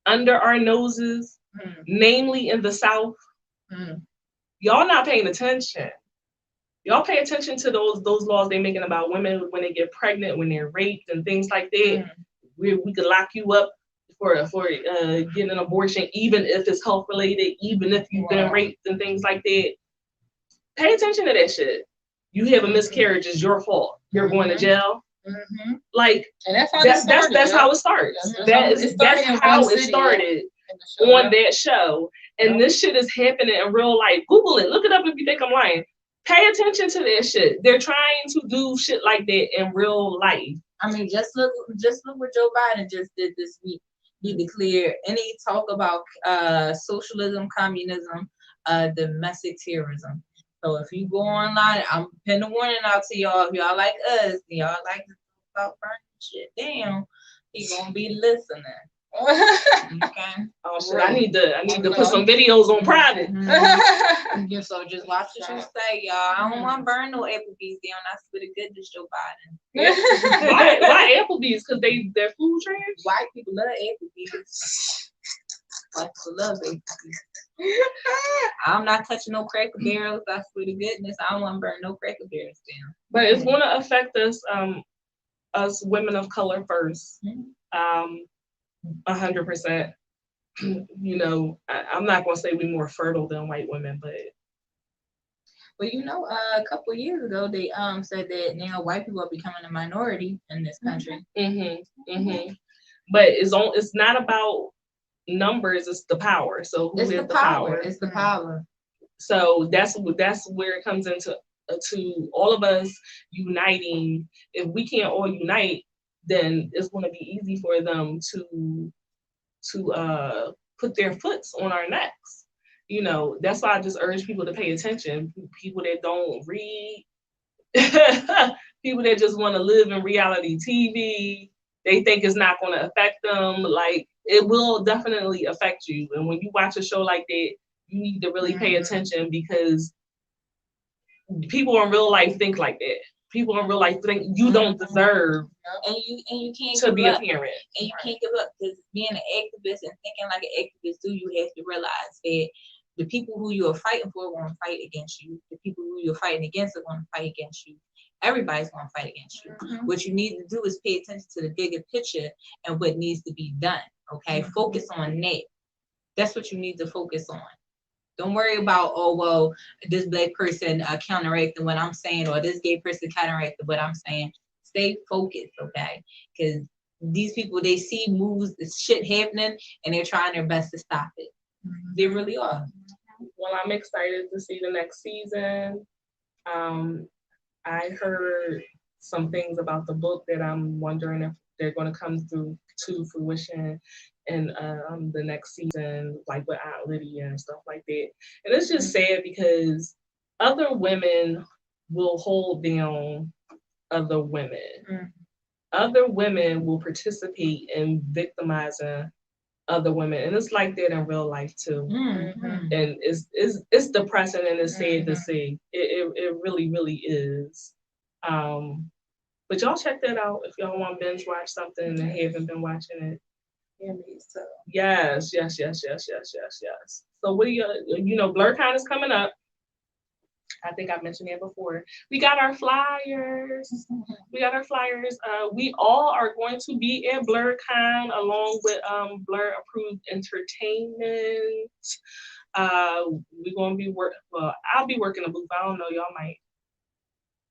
under our noses, namely in the South, y'all not paying attention. Y'all pay attention to those laws they're making about women when they get pregnant, when they're raped and things like that. We could lock you up for getting an abortion, even if it's health related, even if you've been raped and things like that. Pay attention to that shit. You have a miscarriage, it's your fault. You're going to jail. Like, and that's how that's how it starts. That's how it started on that show. And this shit is happening in real life. Google it. Look it up if you think I'm lying. Pay attention to that shit. They're trying to do shit like that in real life. I mean, just look what Joe Biden just did this week. He declared any talk about socialism, communism, domestic terrorism. So if you go online, I'm putting a warning out to y'all. If y'all like us, y'all like to talk about burning shit down, he gonna be listening. Okay. Oh shit! I need to put some videos on private. So just watch what you say, y'all. I don't want to burn no Applebee's down. I swear to goodness, Joe Biden. Why Applebee's? Because they're food trash. White people love Applebee's. White people love Applebee's. I'm not touching no Cracker Barrels. I swear to goodness, I don't want to burn no Cracker Barrels down. But it's going to affect us women of color first. 100%. You know, I'm not gonna say we're more fertile than white women, but you know, a couple of years ago they said that now white people are becoming a minority in this country. But it's not about numbers; it's the power. So who is the power? It's the power. So that's where it comes into to all of us uniting. If we can't all unite, then it's going to be easy for them to put their foots on our necks. You know, that's why I just urge people to pay attention. People that don't read, people that just want to live in reality TV, they think it's not going to affect them. Like, it will definitely affect you. And when you watch a show like that, you need to really pay attention, because people in real life think like that. People in real life think you don't deserve and you can't to be a parent. And you can't give up, because being an activist and thinking like an activist, you have to realize that the people who you are fighting for are going to fight against you. The people who you're fighting against are going to fight against you. Everybody's going to fight against you. What you need to do is pay attention to the bigger picture and what needs to be done. Okay, focus on that. That's what you need to focus on. Don't worry about, oh, well, this black person counteracting what I'm saying, or this gay person counteracting what I'm saying. Stay focused, okay? Because these people, they see moves, this shit happening, and they're trying their best to stop it. They really are. Well, I'm excited to see the next season. I heard some things about the book that I'm wondering if they're going to come to fruition in the next season, like with Aunt Lydia and stuff like that. And it's just sad, because other women will hold down other women. Other women will participate in victimizing other women, and it's like that in real life too. And it's depressing, and it's sad to see. It really, really is. But y'all check that out if y'all want to binge watch something and haven't been watching it. Yes. So what do you know, BlurCon is coming up. I think I mentioned it before. We got our flyers. We all are going to be at BlurCon along with Blur Approved Entertainment. We're gonna be I'll be working a booth. I don't know, y'all might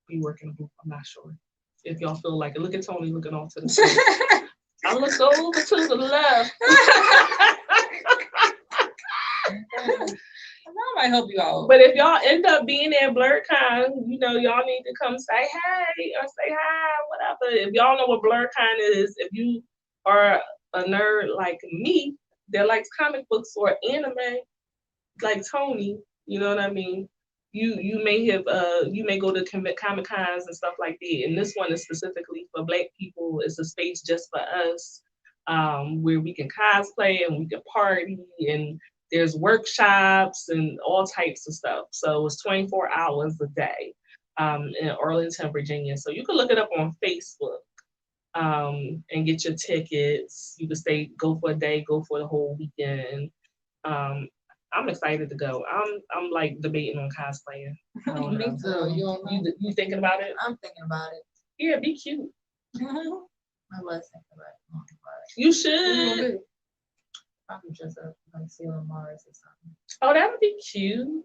be working a booth. I'm not sure. If y'all feel like it. Look at Tony looking off to the side. I look over to the left. I might help you out. But if y'all end up being at BlurCon, you know, y'all need to come say hey or say hi, whatever. If y'all know what BlurCon is, if you are a nerd like me that likes comic books or anime, like Tony, you know what I mean? You may go to Comic Cons and stuff like that. And this one is specifically for Black people. It's a space just for us, where we can cosplay and we can party, and there's workshops and all types of stuff. So it's 24 hours a day in Arlington, Virginia. So you can look it up on Facebook and get your tickets. You can go for a day, go for the whole weekend. I'm excited to go. I'm like debating on cosplaying. Me too. You thinking about it? I'm thinking about it. Yeah, be cute. I was thinking about it. You should. Probably dress up like Sailor Mars or something. Oh, that would be cute.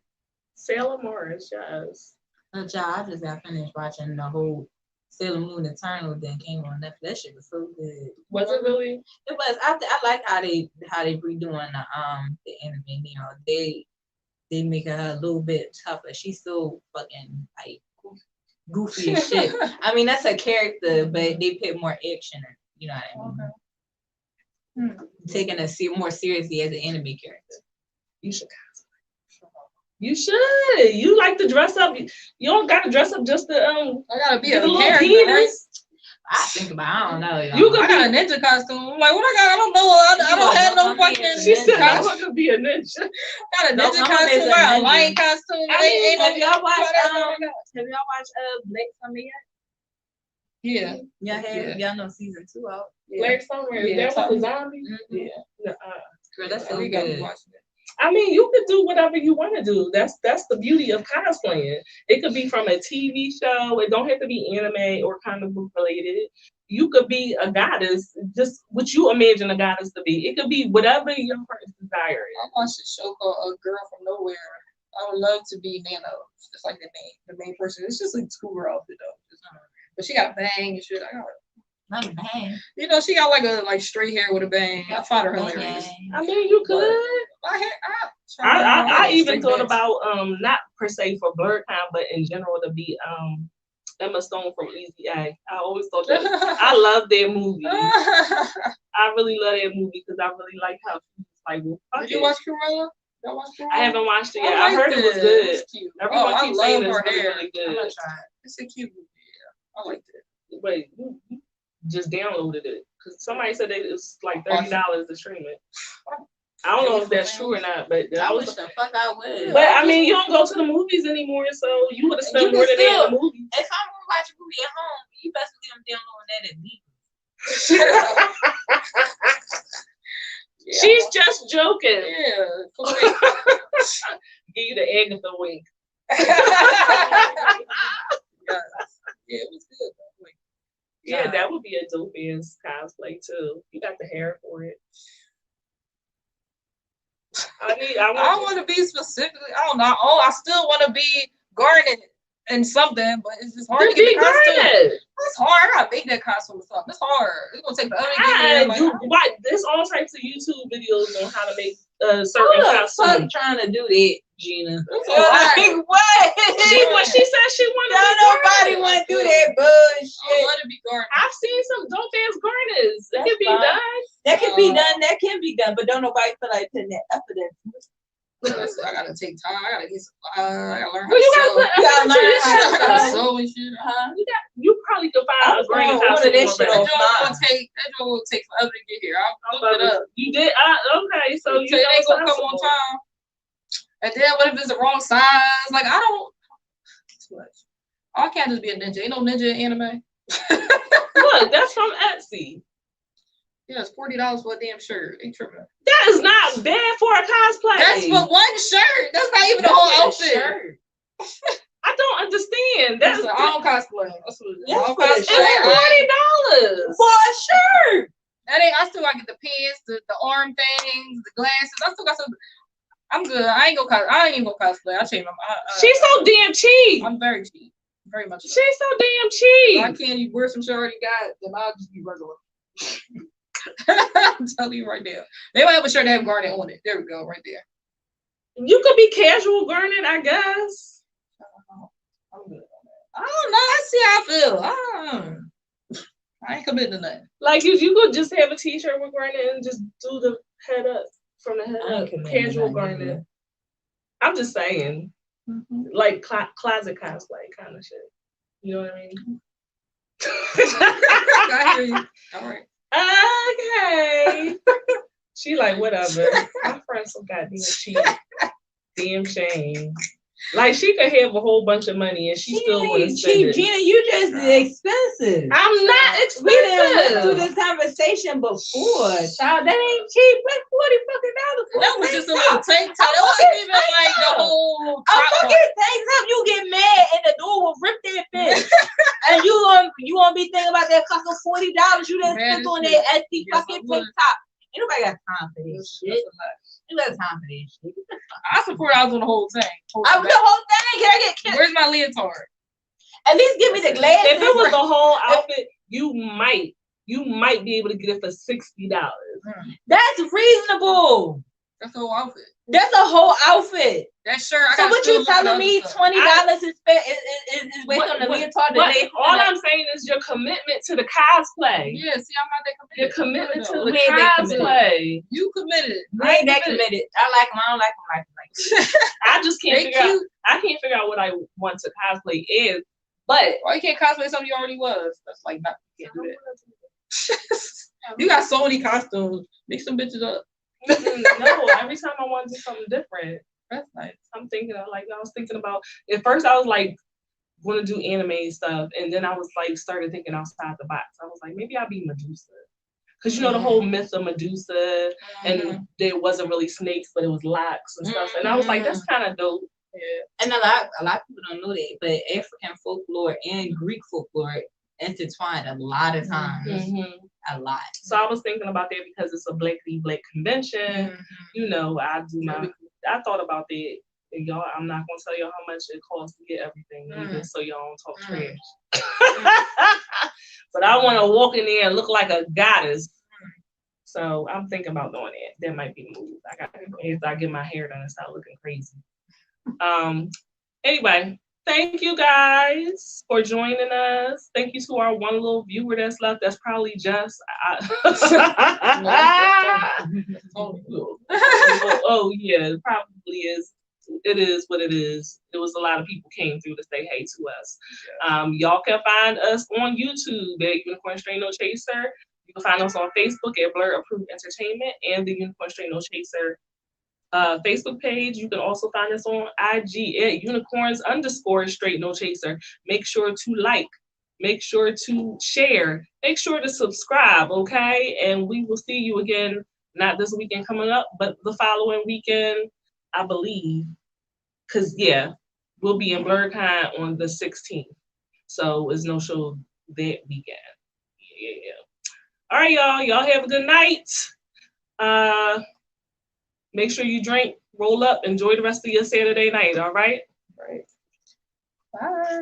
Sailor Mars, yes. No, child, I just got finished watching the whole Sailor Moon Eternal that came on Netflix. That shit was so good. Was it really? It was. I like how they redoing the anime. You know, they make her a little bit tougher. She's still fucking like goofy as shit. I mean, that's her character, but they put more action in it. You know what I mean? Taking her more seriously as an anime character. You should. You should. You like to dress up. You don't got to dress up just to I gotta be get a little character, penis. right? I think about. I don't know. Y'all. You could I got a ninja costume. I'm like, what I got? I don't know. I don't have no fucking. She said I costume. want to be a ninja. Got a No, ninja come on, there's costume. a I got a ninja. lion costume. I mean, Have y'all watched whatever. Black Summer yet? Yeah. Y'all know season 2 out. Black Summer. Yeah, That was a zombie. Mm-hmm. Yeah. Girl, that's so We gotta good. watch it. I mean, you could do whatever you want to do. That's the beauty of cosplaying. It could be from a TV show. It don't have to be anime or comic book related. You could be a goddess, just what you imagine a goddess to be. It could be whatever your heart's desire is. I watched this show called A Girl from Nowhere. I would love to be Nano. It's like the main person. It's just like schoolgirl outfit though. But she got a bang and shit. Not a bang. You know, she got like straight hair with a bang. I find her hilarious. I mean, you could. I even thought about not per se for BlurredCon, but in general to be Emma Stone from Easy A. I always thought that I love that movie. I really love that movie because I really like how she's like. Well, Did you watch Cruella? I haven't watched it yet. I heard it was good. It's cute. Everyone keeps saying it's her really, hair. really good. I'm gonna try it. It's a cute movie. Yeah, I liked it. Wait, you just downloaded it because somebody said that it's like $30 to stream it. I don't know if that's true or not, but I wish the fuck I would. But I mean, you don't go to the movies anymore, so you would have spent more than that in the movies. If I'm gonna watch a movie at home, you best believe I'm downloading that at least. Yeah. She's just joking. Yeah. Give you the Agatha wink. Yeah, it was good. Yeah, that would be a dope ass cosplay too. You got the hair for it. I want to be specifically. I don't know. Oh, I still want to be Garnet and something, but it's just hard to get the costume. It's hard. I gotta make that costume or something. It's hard. It's gonna take forever. There's all types of YouTube videos on how to make certain costumes. Trying to do that, Gina. Like, what? She said she wanted. Nobody want to do that bullshit. I want to be Garnet. I've seen some dope ass garnets. That can be done. That can be done. That can be done. But don't nobody feel like putting that up for that. I gotta take time. I gotta get some. I gotta learn how Well, you to gotta learn how to sew and shit. You probably could find a great costume. That joint will take forever to get here. I'll look it up. You did? Okay, so you ain't gonna come on time. And then what if it's the wrong size? Like I don't. Too much. I can't just be a ninja. Ain't no ninja anime. Look, that's from Etsy. Yeah, it's $40 for a damn shirt. Ain't tripping. That is not bad for a cosplay. That's for one shirt. That's not even the whole outfit. I don't understand. That's an all cosplay. That's what it is. All cosplay. $40 for a shirt. That ain't. I still gotta get the pants, the arm things, the glasses. I still got some. I'm good. I ain't even gonna cosplay. I change my. She's so damn cheap. I'm very cheap. Very much. She's so damn cheap. I can't. You wear some shit I already got, then I'll just be regular. I'm telling you right now. They might have a shirt that have Garnet on it. There we go, right there. You could be casual Garnet, I guess. I'm good on that. I don't know. I see how I feel. I ain't committing to nothing. Like if you could just have a t-shirt with Garnet and just do the head up from the head up, casual Garnet. I'm just saying, like closet cosplay kind of shit. You know what I mean? I hear you. All right. Okay. She like, whatever. My friend's so goddamn cheap. Damn shame. Like she could have a whole bunch of money and she still wouldn't spend it. Gina, you just expensive. I'm not expensive. We didn't went through this conversation before, child. That ain't cheap. Like $40 fucking. That was just a little tank top. That wasn't even like the whole. A fucking tank top. You get mad and the door will rip that bitch. And you won't be thinking about that fucking $40 you didn't spend on that Etsy fucking tank top. nobody got time for this shit. You got time for this shit. I support I was on the whole thing. I was the whole thing. Can I get killed? Where's my leotard? At least give me the glasses. If it was the whole outfit, you might be able to get it for $60. That's reasonable. That's the whole outfit. That's a whole outfit. That shirt. So what you telling me? $20 is based on the leotard? All I'm saying is your commitment to the cosplay. Yeah, see, I'm not that committed. Your commitment to We the ain't that committed. cosplay. You committed. We ain't that committed. I like them. I don't like them. I just can't They figure out. cute. I can't figure out what I want to cosplay is. But Why you can't cosplay something you already was? That's like not. You can't do that. You got so many costumes. Mix some bitches up. no, every time I want to do something different. That's nice. I was thinking about at first I was like want to do anime stuff, and then I was like started thinking outside the box. I was like, maybe I'll be Medusa. Because you know the whole myth of Medusa, and there wasn't really snakes, but it was locks and stuff. And I was like, that's kind of dope. Yeah. And a lot of people don't know that, but African folklore and Greek folklore intertwined a lot of times. A lot. So I was thinking about that because it's a Black convention. You know, I thought about that. And y'all, I'm not gonna tell y'all how much it costs to get everything, even so y'all don't talk trash. But I want to walk in there and look like a goddess. So I'm thinking about doing that. That might be the move. I get my hair done and start looking crazy. Anyway, thank you guys for joining us. Thank you to our one little viewer that's left. That's probably just. Oh yeah, it probably is. It is what it is. There was a lot of people came through to say hey to us. Y'all can find us on YouTube at Unicorn Stray No Chaser. You can find us on Facebook at Blur Approved Entertainment and the Unicorn Stray No Chaser Facebook page. You can also find us on IG at unicorns_straight no chaser. Make sure to like, make sure to share, make sure to subscribe, okay? And we will see you again, not this weekend coming up, but the following weekend, I believe. Because, yeah, we'll be in BlurCon on the 16th. So it's no show that weekend. Yeah. All right, y'all. Y'all have a good night. Make sure you drink, roll up, enjoy the rest of your Saturday night, all right? Right. Bye.